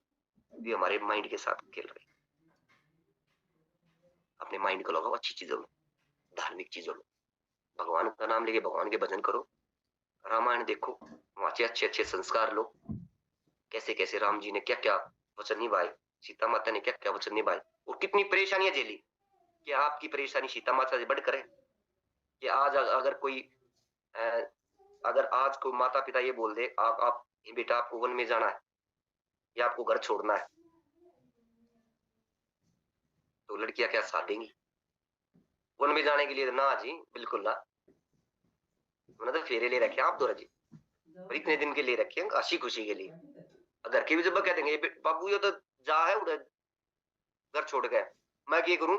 ये हमारे माइंड के साथ खेल रहे। अपने माइंड को लगाओ अच्छी चीजों में, धार्मिक चीजों में, भगवान का नाम लेके भगवान के भजन करो, रामायण देखो, वहां से अच्छे अच्छे संस्कार लो, कैसे कैसे राम जी ने क्या क्या वचन निभाए, सीता माता ने क्या क्या वचन निभाए, और कितनी परेशानियां झेली। क्या आपकी परेशानी सीता माता से बढ़कर है? कि आज अगर कोई अगर आज कोई माता पिता ये बोल दे आप बेटा आपको वन में जाना है या आपको घर छोड़ना है, तो लड़कियां क्या साथ देंगी? वन में जाने के लिए ना जी, बिल्कुल ना, मैंने तो फेरे ले रखे आप दो जी, और इतने दिन के लिए रखे हैं हंसी खुशी के लिए। घर के भी जब कह देंगे बाबू ये तो जा है उधर घर छोड़ के, मैं क्या करूं,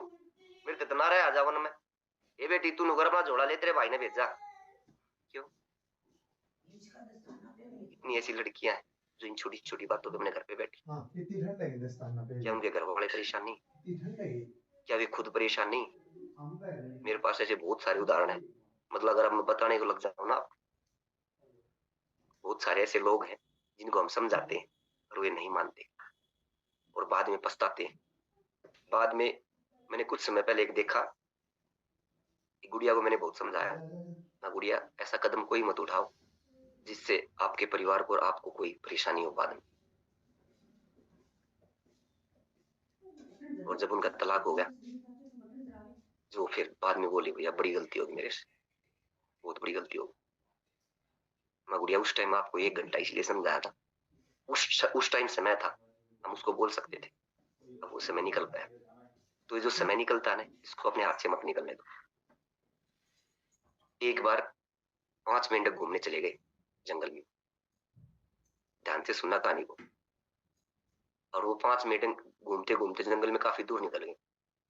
मेरे तो इतना रहा आ जावन में, ये बेटी तू नुगर अपना झोला ले तेरे भाई ने भेजा। क्यों? इतनी ऐसी लड़कियां हैं जो इन छोटी छोटी बातों पे अपने घर पे बैठी। क्या उनके घर वाले परेशान नहीं? क्या वे खुद परेशान नहीं? मेरे पास ऐसे बहुत सारे उदाहरण हैं, मतलब अगर हम बताने को लग जाओ ना, बहुत सारे ऐसे लोग हैं जिनको हम समझाते हैं और वे नहीं मानते और बाद में पछताते हैं। बाद में मैंने कुछ समय पहले एक देखा, एक गुड़िया को मैंने बहुत समझाया ना, गुड़िया ऐसा कदम कोई मत उठाओ जिससे आपके परिवार को और आपको कोई परेशानी हो बाद में। और जब उनका तलाक हो गया, जो फिर बाद में बोली भैया बड़ी गलती होगी मेरे से, बहुत बड़ी गलती होगी। मैं गुड़िया उस टाइम आपको 1 घंटा इसलिए समझाया था, उस टाइम समय था, हम उसको बोल सकते थे, अब वो समय निकल पाया। तो ये जो समय निकलता है ना, इसको अपने हाथ से मत निकलने दो। एक बार 5 मेंढक घूमने चले गए जंगल में, ध्यान से सुनना कहानी को। और वो 5 मेंढक घूमते घूमते जंगल में काफी दूर निकल गए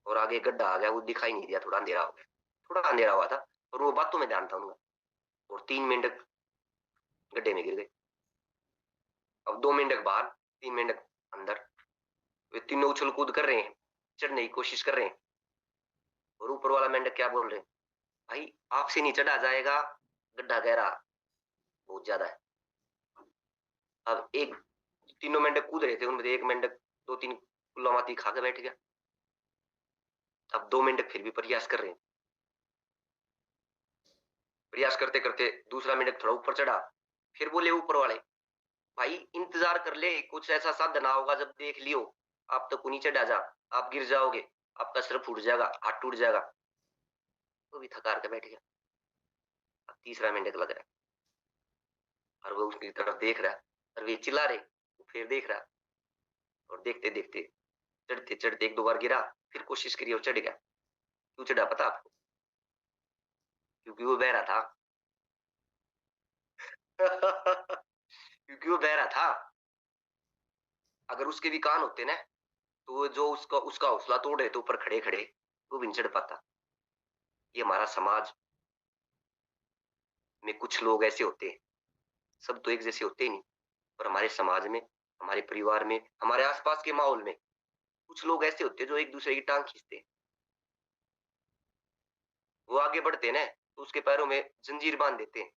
और आगे एक गड्ढा आ गया, वो दिखाई नहीं दिया, थोड़ा अंधेरा हो गया, थोड़ा अंधेरा हुआ था और वो बातों में ध्यान था उनका, और 3 मेंढक गड्ढे में गिर गए। अब 2 मेंढक बाहर, 3 मेंढक अंदर, वे तीनों उछल कूद कर रहे हैं, चढ़ने की कोशिश कर रहे हैं। और ऊपर वाला मेंढक क्या बोल रहे हैं, भाई आपसे नहीं चढ़ा जाएगा, गड्ढा गहरा बहुत ज्यादा है। अब एक, तीनों मेंढक कूद रहे थे, उनमें से एक मेंढक 2-3 कुल्लामाती खा के बैठ गया। अब 2 मेंढक फिर भी प्रयास कर रहे हैं, प्रयास करते करते दूसरा मेंढक थोड़ा ऊपर चढ़ा, फिर बोले ऊपर वाले, भाई इंतजार कर ले, कुछ ऐसा साधन होगा जब देख लियो, आप तो नीचे चढ़ा जा, आप गिर जाओगे, आपका सिर फूट जाएगा, हाथ टूट जाएगा। वो भी थकार के बैठ गया। अब तीसरा मेंढक लग रहा है और वो उसकी तरफ देख रहा है और वे चिल्ला रहे, वो फिर देख रहा, और देखते देखते चढ़ते चढ़ते 1-2 बार गिरा, फिर कोशिश करी और चढ़ गया। क्यों चढ़ा पता आपको? क्योंकि वो बहरा था। क्योंकि वो बहरा था। अगर उसके भी कान होते ना, तो वो जो उसका उसका हौसला तोड़ रहे थे ऊपर खड़े खड़े, वो भी नहीं चढ़ पाता। ये हमारा समाज में कुछ लोग ऐसे होते हैं, सब तो एक जैसे होते ही नहीं, पर हमारे समाज में, हमारे परिवार में, हमारे आसपास के माहौल में कुछ लोग ऐसे होते हैं जो एक दूसरे की टांग खींचते हैं। वो आगे बढ़ते हैं ना, तो उसके पैरों में जंजीर बांध देते हैं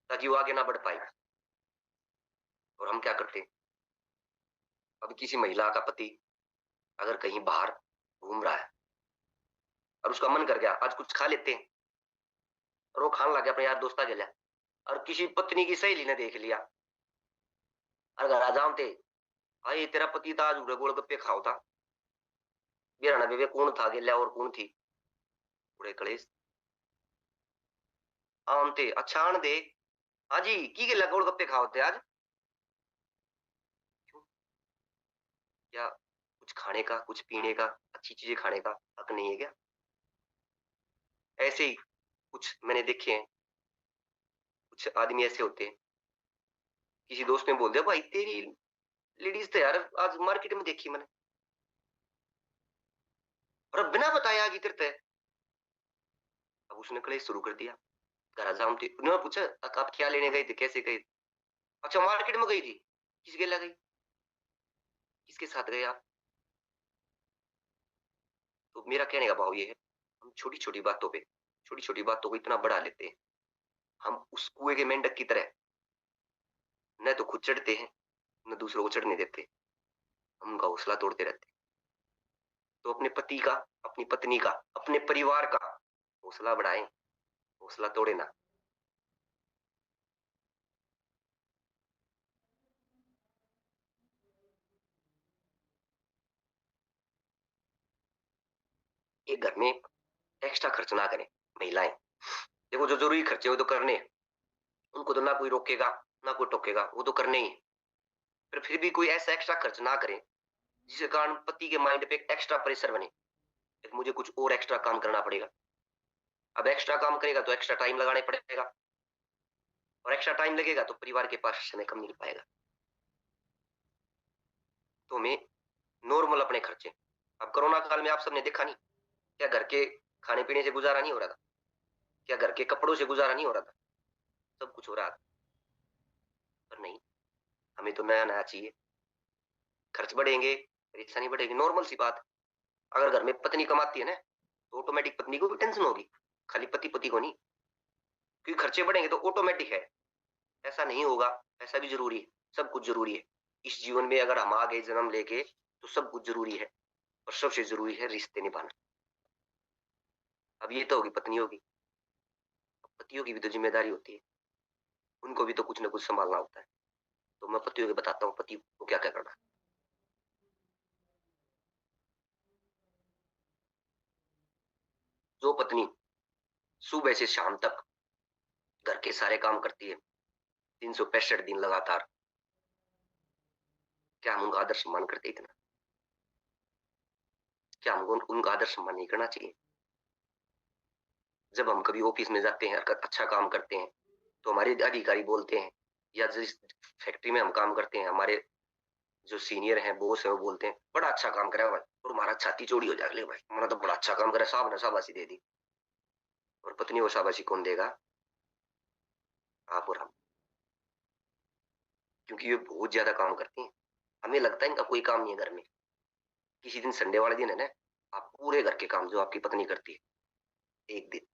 ताकि वो आगे ना बढ़ पाए। और हम क्या करते हैं, अब किसी महिला का पति अगर कहीं बाहर घूम रहा है और उसका मन कर गया आज कुछ खा लेते हैं, और वो खाने लग गया अपने यार दोस्ता गया, और किसी पत्नी की सहेली ने देख लिया और घर आ जाओ थे, भाई तेरा पति था आज उड़े गोलगप्पे खाओ था, बेराना बेबे कौन था गेल्या और कौन थी, उड़े कलेश आम थे, अच्छा आन दे, हाँ जी की गेल्या गोलगप्पे खाओ थे आज। क्यों? क्या कुछ खाने का, कुछ पीने का, अच्छी चीजें खाने का हक नहीं है क्या? ऐसे ही कुछ मैंने देखे हैं, कुछ आदमी ऐसे होते हैं, किसी दोस्त ने बोल दिया भाई तेरी लेडीज तो यार आज मार्केट में देखी मैंने, और बिना बताया आगे करते हैं। अब उसने कलेश शुरू कर दिया। घर आजाम थे, उन्होंने पूछा आप क्या लेने गए थे, कैसे गए? अच्छा मार्केट में गई थी, किसके लिए गई, किसके साथ गए आप? तो मेरा कहने का भाव ये है, हम छोटी छोटी बातों पे, छोटी छोटी बातों को इतना बढ़ा लेते हैं, हम उस कुएं के मेंढक की तरह न तो खुद चढ़ते हैं न दूसरों को चढ़ने देते, हम उनका हौसला तोड़ते रहते हैं। तो अपने पति का, अपनी पत्नी का, अपने परिवार का हौसला बढ़ाएं, हौसला तोड़े ना। एक घर में एक्स्ट्रा खर्च ना करें महिलाएं, देखो जो जरूरी खर्चे वो तो करने हैं, उनको तो ना कोई रोकेगा ना कोई टोकेगा, वो तो करने ही है। पर फिर भी कोई ऐसा एक्स्ट्रा खर्च ना करें जिसके कारण पति के माइंड पे एक एक्स्ट्रा प्रेशर बने, एक मुझे कुछ और एक्स्ट्रा काम करना पड़ेगा। अब एक्स्ट्रा काम करेगा तो एक्स्ट्रा टाइम लगाने पड़ेगा, और एक्स्ट्रा टाइम लगेगा तो परिवार के पास समय कम मिल पाएगा। तो हमें नॉर्मल अपने खर्चे, अब कोरोना काल में आप सबने देखा नहीं, क्या घर के खाने पीने से गुजारा नहीं हो रहा था? क्या घर के कपड़ों से गुजारा नहीं हो रहा था? सब कुछ हो रहा था। पर नहीं, हमें तो नया नया चाहिए। खर्च बढ़ेंगे, परेशानी बढ़ेगी, नॉर्मल सी बात। अगर घर में पत्नी कमाती है ना, तो ऑटोमेटिक पत्नी को भी टेंशन होगी, खाली पति पति को नहीं। क्योंकि खर्चे बढ़ेंगे तो ऑटोमेटिक है। ऐसा नहीं होगा, ऐसा भी जरूरी है। सब कुछ जरूरी है इस जीवन में। अगर हम आ गए जन्म लेके तो सब कुछ जरूरी है, और सबसे जरूरी है रिश्ते निभाना। अब ये तो होगी पत्नियों की, पतियों की भी तो जिम्मेदारी होती है, उनको भी तो कुछ ना कुछ संभालना होता है। तो मैं पतियों को बताता हूँ पति को क्या क्या करना है। जो पत्नी सुबह से शाम तक घर के सारे काम करती है, 365 दिन लगातार, क्या हम उनका आदर सम्मान करते इतना? क्या हमको उनका आदर सम्मान नहीं करना चाहिए? जब हम कभी ऑफिस में जाते हैं, अच्छा काम करते हैं, तो हमारे अधिकारी बोलते हैं, या जिस फैक्ट्री में हम काम करते हैं, हमारे जो सीनियर हैं, बॉस है, वो बोलते हैं बड़ा अच्छा काम करा भाई, और हमारा छाती चौड़ी हो जाएगी, भाई हमारा तो बड़ा अच्छा काम करा, साहब ने शाबाशी दे दी। और पत्नी को शाबाशी कौन देगा? आप और हम। क्योंकि ये बहुत ज्यादा काम करती हैं। हमें लगता है इनका कोई काम नहीं है घर में। किसी दिन संडे वाले दिन है ना, आप पूरे घर के काम जो आपकी पत्नी करती है, एक दिन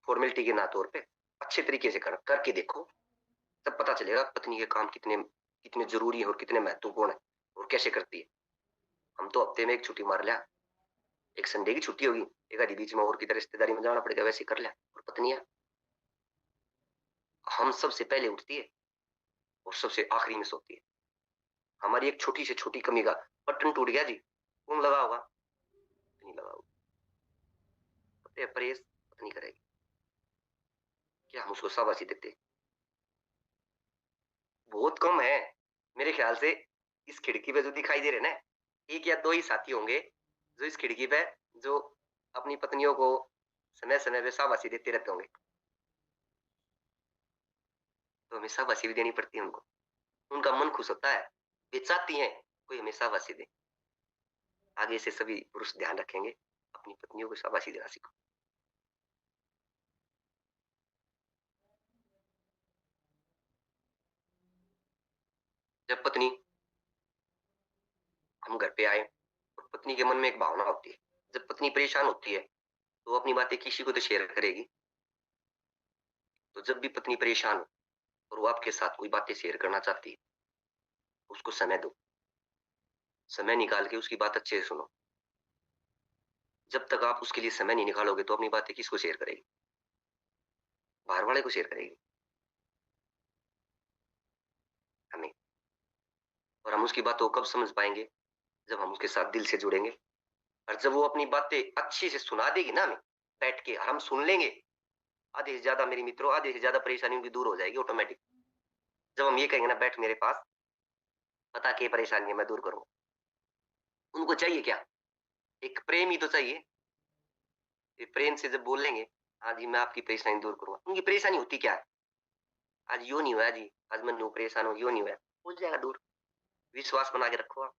फॉर्मेलिटी के ना तौर पे अच्छे तरीके से करके देखो, तब पता चलेगा पत्नी के काम कितने कितने जरूरी है और कितने महत्वपूर्ण है, और कैसे करती है। हम तो हफ्ते में एक छुट्टी मार लिया, एक संडे की छुट्टी होगी, एक आधी बीच में और किधर रिश्तेदारी में जाना पड़ेगा, वैसे कर लिया। और पत्नियां, हम सबसे पहले उठती है और सबसे आखिरी में सोती है। हमारी एक छोटी से छोटी कमी का बटन टूट गया जी, कौन लगा होगा? नहीं लगा होगा। परहेज पत्नी करेगी। क्या हम उसको शाबाशी देते? बहुत कम है मेरे ख्याल से। इस खिड़की पे जो दिखाई दे रहे ना, एक या दो ही साथी होंगे जो इस खिड़की पे जो अपनी पत्नियों को समय समय पे शाबाशी देते रहते होंगे। तो हमें शाबाशी भी देनी पड़ती है उनको, उनका मन खुश होता है, वे चाहती हैं कोई हमें शाबाशी दे। आगे से सभी पुरुष ध्यान रखेंगे, अपनी पत्नियों को शाबाशी देना सीखो। जब पत्नी, हम घर पे आए और पत्नी के मन में एक भावना होती है, जब पत्नी परेशान होती है तो वो अपनी बातें किसी को तो शेयर करेगी। तो जब भी पत्नी परेशान हो और वो आपके साथ कोई बातें शेयर करना चाहती है, उसको समय दो। समय निकाल के उसकी बात अच्छे से सुनो। जब तक आप उसके लिए समय नहीं निकालोगे तो अपनी बातें किसको शेयर करेगी? बाहर वाले को शेयर करेगी, हमें। और हम उसकी बातों को कब समझ पाएंगे? जब हम उसके साथ दिल से जुड़ेंगे। और जब वो अपनी बातें अच्छे से सुना देगी ना हमें, बैठ के और हम सुन लेंगे, आधे से ज्यादा, मेरी मित्रों, आधे से ज्यादा परेशानी उनकी दूर हो जाएगी ऑटोमेटिक। जब हम ये कहेंगे ना, बैठ मेरे पास, बता के परेशानी है, मैं दूर करूंगा। उनको चाहिए क्या? एक प्रेम ही तो चाहिए। ये प्रेम से जब बोलेंगे, हाँ जी मैं आपकी परेशानी दूर करूंगा, उनकी परेशानी होती क्या है? आज यो नहीं हुआ जी, आज मैं नो परेशान हूँ, यो नहीं हुआ, हो जाएगा दूर। विश्वास बना के रखो आप।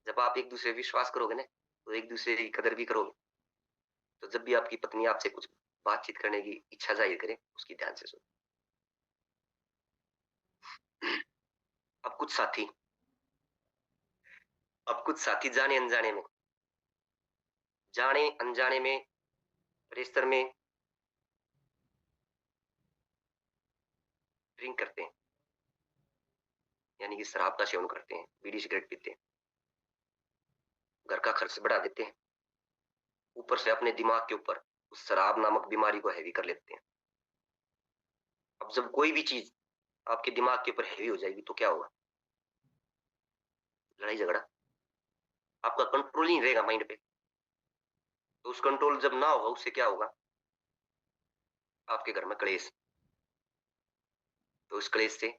जब आप एक दूसरे विश्वास करोगे ना, तो एक दूसरे की कदर भी करोगे। तो जब भी आपकी पत्नी आपसे कुछ बातचीत करने की इच्छा जाहिर करे, उसकी ध्यान से सुनो। अब कुछ साथी, अब कुछ साथी जाने अनजाने में, जाने अनजाने में, रेस्तर में ड्रिंक करते हैं, यानी कि शराब का सेवन करते हैं, बीड़ी सिगरेट पीते हैं, घर का खर्च बढ़ा देते हैं, ऊपर से अपने दिमाग के ऊपर उस शराब नामक बीमारी को हैवी कर लेते हैं। अब जब कोई भी चीज आपके दिमाग के ऊपर हैवी हो जाएगी तो क्या होगा? लड़ाई झगड़ा। आपका कंट्रोल नहीं रहेगा माइंड पे। तो उस कंट्रोल जब ना होगा, उससे क्या होगा? आपके घर में क्लेश। तो उस क्लेश से,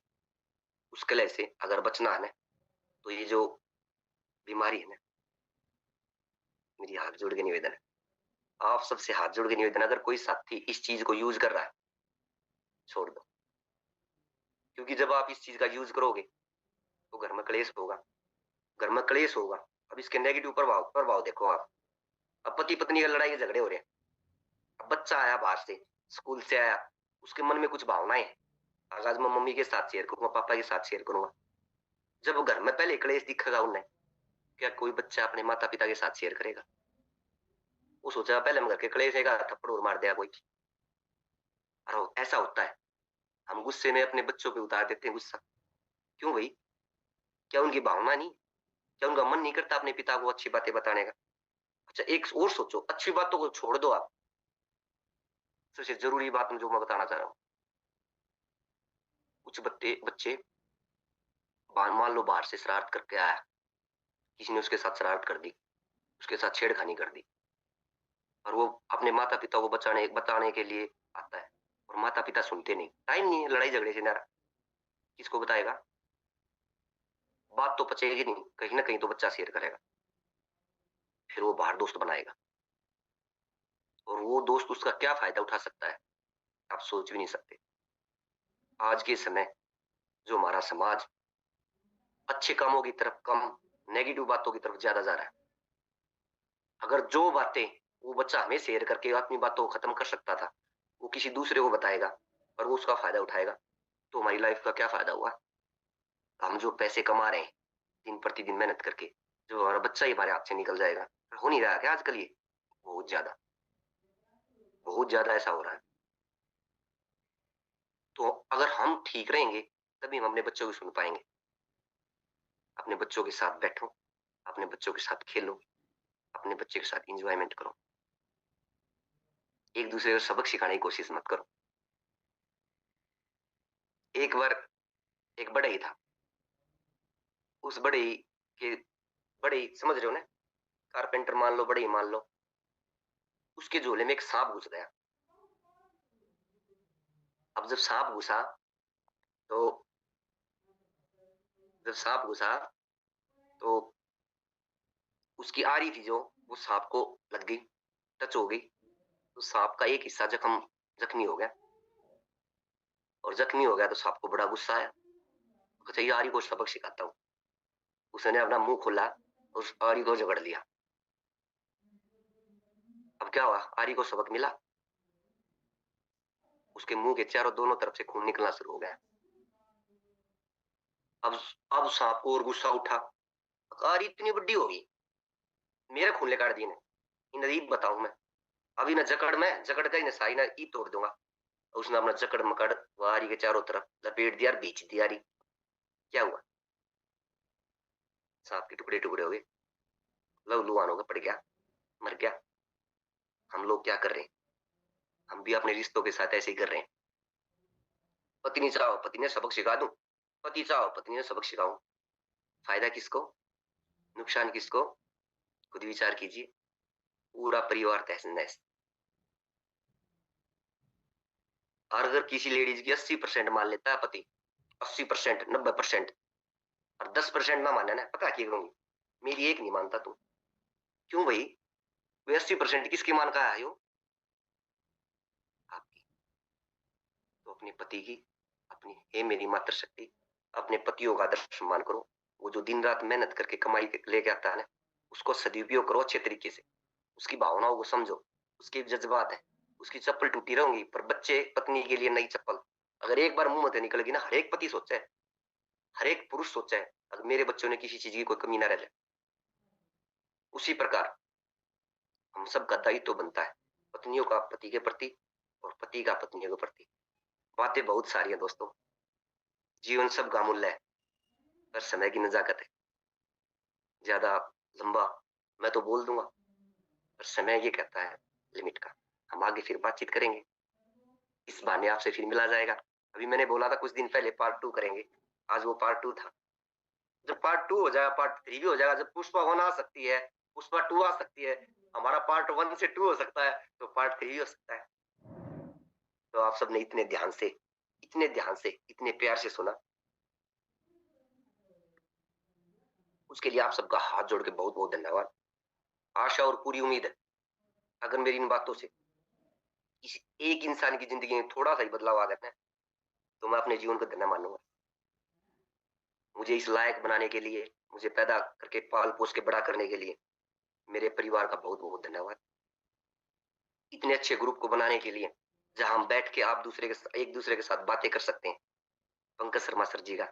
उस कलह से अगर बचना है ना, तो ये जो बीमारी है ना, मेरी हाथ जोड़ के निवेदन है, आप सबसे हाथ जोड़ के निवेदन, अगर कोई साथी इस चीज को यूज कर रहा है छोड़ दो, क्योंकि जब आप इस चीज का यूज करोगे तो घर में क्लेश होगा, घर में क्लेश होगा। अब इसके नेगेटिव प्रभाव प्रभाव देखो आप। अब पति पत्नी का लड़ाई झगड़े हो रहे हैं, अब बच्चा आया बाहर से, स्कूल से आया, उसके मन में कुछ भावनाएं हैं, आज मैं मम्मी के साथ शेयर करूंगा, पापा के साथ शेयर करूंगा। जब घर में पहले क्लेश दिखेगा उन्हें, क्या कोई बच्चा अपने माता पिता के साथ शेयर करेगा? वो सोचेगा पहले हम घर के क्लेश है थप्पड़ और मार दिया कोई। और ऐसा होता है, हम गुस्से में अपने बच्चों पे उतार देते हैं गुस्सा। क्यों भाई? क्या उनकी भावना नहीं? क्या उनका मन नहीं करता अपने पिता को अच्छी बातें बताने का? अच्छा एक और सोचो, अच्छी बातों को छोड़ दो आप, सबसे जरूरी बात जो मैं बताना चाह रहा हूँ, कुछ बच्चे बच्चे मान लो बाहर से शरारत करके आया, किसी ने उसके साथ शरारत कर दी, उसके साथ छेड़खानी कर दी, और वो अपने माता पिता को बताने के लिए आता है, और माता पिता सुनते नहीं, टाइम नहीं है, लड़ाई झगड़े से नारा, किसको बताएगा? बात तो पचेगी नहीं, कहीं ना कहीं तो बच्चा शेयर करेगा, फिर वो बाहर दोस्त बनाएगा, और वो दोस्त उसका क्या फायदा उठा सकता है आप सोच भी नहीं सकते। आज के समय जो हमारा समाज अच्छे कामों की तरफ कम, नेगेटिव बातों की तरफ ज्यादा जा रहा है। अगर जो बातें वो बच्चा हमें शेयर करके अपनी बातों को खत्म कर सकता था, वो किसी दूसरे को बताएगा और वो उसका फायदा उठाएगा, तो हमारी लाइफ का क्या फायदा हुआ? हम जो पैसे कमा रहे हैं दिन प्रतिदिन मेहनत करके, जो हमारा बच्चा ही हमारे हाथ से निकल जाएगा, हो नहीं रहा क्या आजकल? ये बहुत ज्यादा, बहुत ज्यादा ऐसा हो रहा है। तो अगर हम ठीक रहेंगे तभी हम अपने बच्चों को सुन पाएंगे। अपने बच्चों के साथ बैठो, अपने बच्चों के साथ खेलो, अपने बच्चे के साथ इंजॉयमेंट करो, एक दूसरे को सबक सिखाने की कोशिश मत करो। एक बार एक बड़े ही था, उस बड़े ही के बड़े ही समझ रहे हो ना, कारपेंटर मान लो, बड़े ही मान लो, उसके झोले में एक सांप घुस गया। अब तो जब सांप घुसा तो उसकी आरी थी जो, वो सांप को लग गई, टच हो गई, तो सांप का एक हिस्सा जख्मी हो गया, और जख्मी हो गया तो सांप को बड़ा गुस्सा आया, तो चाहिए आरी को सबक सिखाता हूँ। उसने अपना मुंह खोला, उस आरी को झगड़ लिया। अब क्या हुआ? आरी को सबक मिला, उसके मुंह के चारों दोनों तरफ से खून निकलना शुरू हो गया। अब अब सांप को और गुस्सा उठा, आरी इतनी बड़ी होगी, मेरे खून ले काट दी ने, इन ईद बताऊं मैं, अभी ना जकड़ का ही साई ना ईद तोड़ दूंगा। उसने अपना जकड़ मकड़ वो आरी के चारों तरफ लपेट दिया और बेच दिया आरी। क्या हुआ? सांप के टुकड़े टुकड़े हो गए, लहूलुहान होकर पड़ गया, मर गया। हम लोग क्या कर रहे हैं? हम भी अपने रिश्तों के साथ ऐसे ही कर रहे हैं। पत्नी चाहो पति ने सबक सिखा दूं, पति चाहो पत्नी ने सबक सिखाऊं, फायदा किसको, नुकसान किसको? खुद विचार कीजिए। पूरा परिवार तहस नहस। और अगर किसी लेडीज की 80% मान लेता है पति, 80%, 90%, और 10% ना माने ना, पता क्या करूंगी? मेरी एक नहीं मानता तू। क्यों भाई? वो 80% किसकी मान का है? आपकी। तो अपने पति की, अपनी हे मेरी मातृ शक्ति, अपने पतियों का आदर सम्मान करो। वो जो दिन रात मेहनत करके कमाई लेके आता है ना, उसको सदुपयोग करो अच्छे तरीके से, उसकी भावनाओं को समझो, उसके जज्बात है। उसकी चप्पल टूटी रहूंगी पर बच्चे पत्नी के लिए नई चप्पल, अगर एक बार मुंह में निकलेगी ना, हर एक पति सोचा है, हर एक पुरुष सोचा है, अगर मेरे बच्चों ने किसी चीज की कोई कमी ना रह जाए। उसी प्रकार हम सब का दायित्व तो बनता है, पत्नियों का पति के प्रति और पति का पत्नियों के प्रति। बातें बहुत सारी है दोस्तों, जीवन सबका अमूल्य है, पर समय की नजाकत है। ज्यादा लंबा मैं तो बोल दूंगा, पर समय ये कहता है लिमिट का। हम आगे फिर बातचीत करेंगे, इस बहाने आपसे फिर मिला जाएगा। अभी मैंने बोला था कुछ दिन पहले पार्ट 2 करेंगे, आज वो पार्ट 2 था। जब पार्ट 2 हो जाएगा, पार्ट 3 भी हो जाएगा, जब पुष्पा 1 आ सकती है, पुष्पा 2 आ सकती है, हमारा पार्ट 1 से 2 हो सकता है, तो पार्ट 3 भी हो सकता है। तो आप सबने इतने ध्यान से, इतने प्यार से सुना, उसके लिए आप सबका हाथ जोड़ के बहुत बहुत धन्यवाद। आशा और पूरी उम्मीद है अगर मेरी इन बातों से किसी एक इंसान की जिंदगी में थोड़ा सा ही बदलाव आ जाता है, तो मैं अपने जीवन को धन्य मानूंगा। मुझे इस लायक बनाने के लिए, मुझे पैदा करके पाल पोस के बड़ा करने के लिए मेरे परिवार का बहुत बहुत धन्यवाद। इतने अच्छे ग्रुप को बनाने के लिए, जहां हम बैठ के एक दूसरे के साथ बातें कर सकते हैं। पंकज शर्मा सर जी का,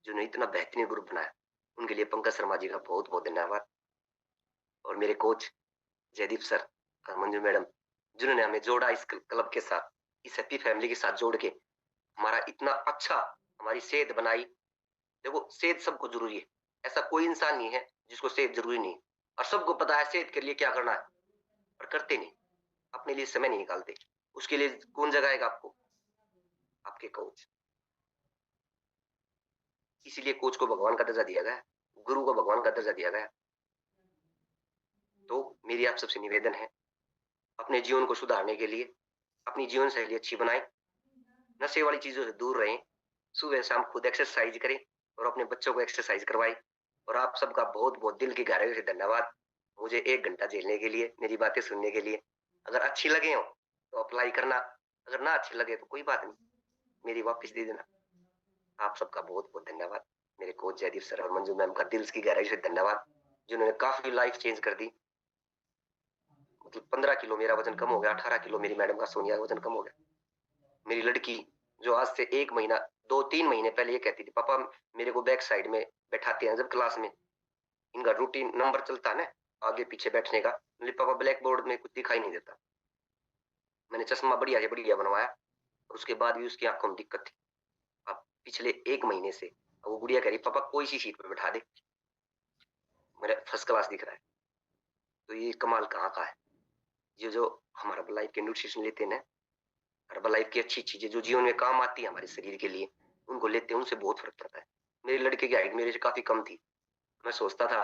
जिन्होंने इतना बेहतरीन ग्रुप बनाया, उनके लिए पंकज शर्मा जी का बहुत बहुत धन्यवाद। और मेरे कोच जयदीप सर और मंजू मैडम, जिन्होंने हमें जोड़ा इस क्लब के साथ, इस हैप्पी फैमिली के साथ जोड़ के हमारा इतना अच्छा, हमारी सेहत बनाई। देखो, सेहत सबको जरूरी है, ऐसा कोई इंसान नहीं है जिसको सेहत जरूरी नहीं है। और सबको पता है सेहत के लिए क्या करना है, पर करते नहीं, अपने लिए समय नहीं निकालते। उसके लिए कौन जगाएगा आपको? आपके कोच। इसीलिए कोच को भगवान का दर्जा दिया गया, गुरु को भगवान का दर्जा दिया गया। तो मेरी आप सबसे निवेदन है, अपने जीवन को सुधारने के लिए अपनी जीवन शैली अच्छी बनाएं, नशे वाली चीजों से दूर रहें, सुबह शाम खुद एक्सरसाइज करें और अपने बच्चों को एक्सरसाइज करवाएं। और आप सबका बहुत बहुत दिल की गहराई से धन्यवाद, मुझे 1 घंटा झेलने के लिए, मेरी बातें सुनने के लिए। अगर अच्छी लगे हो तो अप्लाई करना, अगर ना अच्छी लगे तो कोई बात नहीं, मेरी वापस दे देना। आप सबका बहुत बहुत धन्यवाद। मेरे कोच जयदीप सर और मंजू मैम का दिल की गहराई से धन्यवाद, जिन्होंने काफी लाइफ चेंज कर दी। मतलब 15 किलो मेरा वजन कम हो गया, 18 किलो मेरी मैडम का सोनिया का वजन कम हो गया। मेरी लड़की, जो आज से 1 महीना 2-3 महीने पहले ये कहती थी, पापा मेरे को बैक साइड में बैठाते हैं जब क्लास में, इनका रूटीन नंबर चलता है ना आगे पीछे बैठने का, बोले पापा ब्लैक बोर्ड में कुछ दिखाई नहीं देता। मैंने चश्मा बढ़िया से बढ़िया बनवाया और उसके बाद भी उसकी आंखों में दिक्कत थी। अब पिछले 1 महीने से वो गुड़िया कह रही, पापा कोई सी सीट पे बैठा दे, मेरा फर्स्ट क्लास दिख रहा है। तो ये कमाल कहाँ का है? ये जो हमारा लाइफ के न्यूट्रिशन लेते हैं ना, हर्बलाइफ की अच्छी चीजें जो जीवन में काम आती है हमारे शरीर के लिए, उनको लेते हैं, उनसे बहुत फर्क पड़ता है। मेरे लड़के की हाइट मेरे से काफी कम थी, मैं सोचता था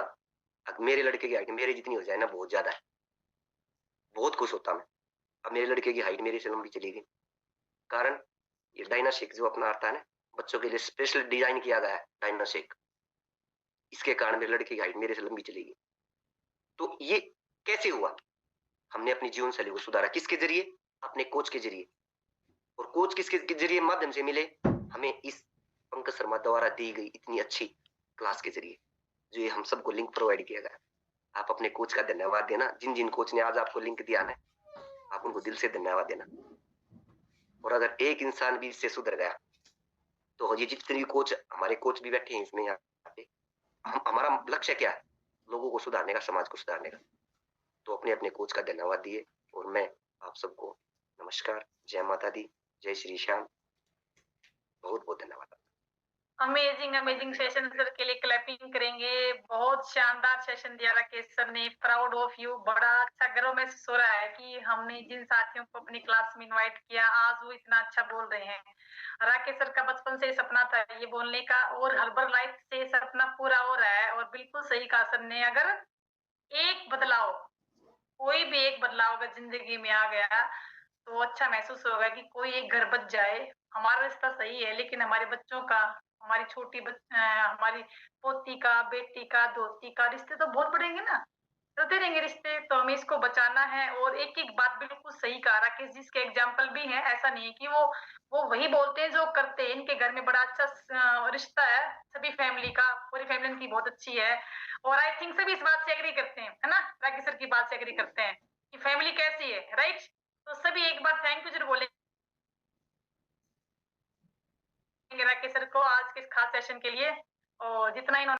अगर मेरे लड़के की हाइट मेरे जितनी हो जाए ना, बहुत ज्यादा है, बहुत खुश होता मैं। अब मेरे लड़के की हाइट मेरे से लंबी चली गई, कारण ये डायनाशेक जो अपना आता है ना, बच्चों के लिए स्पेशल डिजाइन किया गया है डायनाशेक, इसके कारण मेरे लड़के की हाइट मेरे से लंबी चली गई। तो ये कैसे हुआ? हमने अपनी जीवन शैली को सुधारा, किसके जरिए? अपने कोच के जरिए। और कोच किसके जरिए माध्यम से मिले? हमें इस पंकज शर्मा द्वारा दी गई इतनी अच्छी क्लास के जरिए, जो ये हम सबको लिंक प्रोवाइड किया गया। आप अपने कोच का धन्यवाद देना, जिन जिन कोच ने आज आपको लिंक दिया ना, आप उनको दिल से धन्यवाद देना। और अगर एक इंसान भी इससे सुधर गया तो ये जितने भी कोच, हमारे कोच भी बैठे हैं इसमें यहाँ पे, हमारा लक्ष्य क्या है? लोगों को सुधारने का, समाज को सुधारने का। तो अपने अपने कोच का धन्यवाद दिए। और मैं आप सबको नमस्कार, जय माता दी, जय श्री श्याम, बहुत बहुत धन्यवाद। अमेजिंग अमेजिंग सेशन सर के लिए क्लैपिंग करेंगे। बहुत शानदार सेशन दिया राकेश सर ने, प्राउड ऑफ यू। बड़ा अच्छा गर्व महसूस हो रहा है कि हमने जिन साथियों को अपनी क्लास में इनवाइट किया, आज वो इतना अच्छा बोल रहे हैं। राकेश सर का बचपन से सपना था ये बोलने का, और हर्बल लाइफ से सपना पूरा हो रहा है। और बिल्कुल सही कहा सर ने, अगर एक बदलाव, कोई भी एक बदलाव अगर जिंदगी में आ गया तो अच्छा महसूस होगा कि कोई एक घर बच जाए। हमारा रिश्ता सही है, लेकिन हमारे बच्चों का, हमारी हमारी पोती का, बेटी का, दोती का रिश्ते तो बहुत बढ़ेंगे ना, चलते रहेंगे रिश्ते। तो हमें इसको बचाना है। और एक एक बात बिल्कुल सही कहा राकेश जी, इसके एग्जाम्पल भी हैं। ऐसा नहीं है कि वो वही बोलते हैं जो करते हैं। इनके घर में बड़ा अच्छा रिश्ता है सभी फैमिली का, पूरी फैमिली इनकी बहुत अच्छी है। और आई थिंक सभी इस बात से एग्री करते हैं, है ना? राकेश सर की बात से एग्री करते हैं कि फैमिली कैसी है, राइट? तो सभी एक बार थैंक यू जरूर बोलेंगे राकेश सर को आज के इस खास सेशन के लिए, और जितना इन्होंने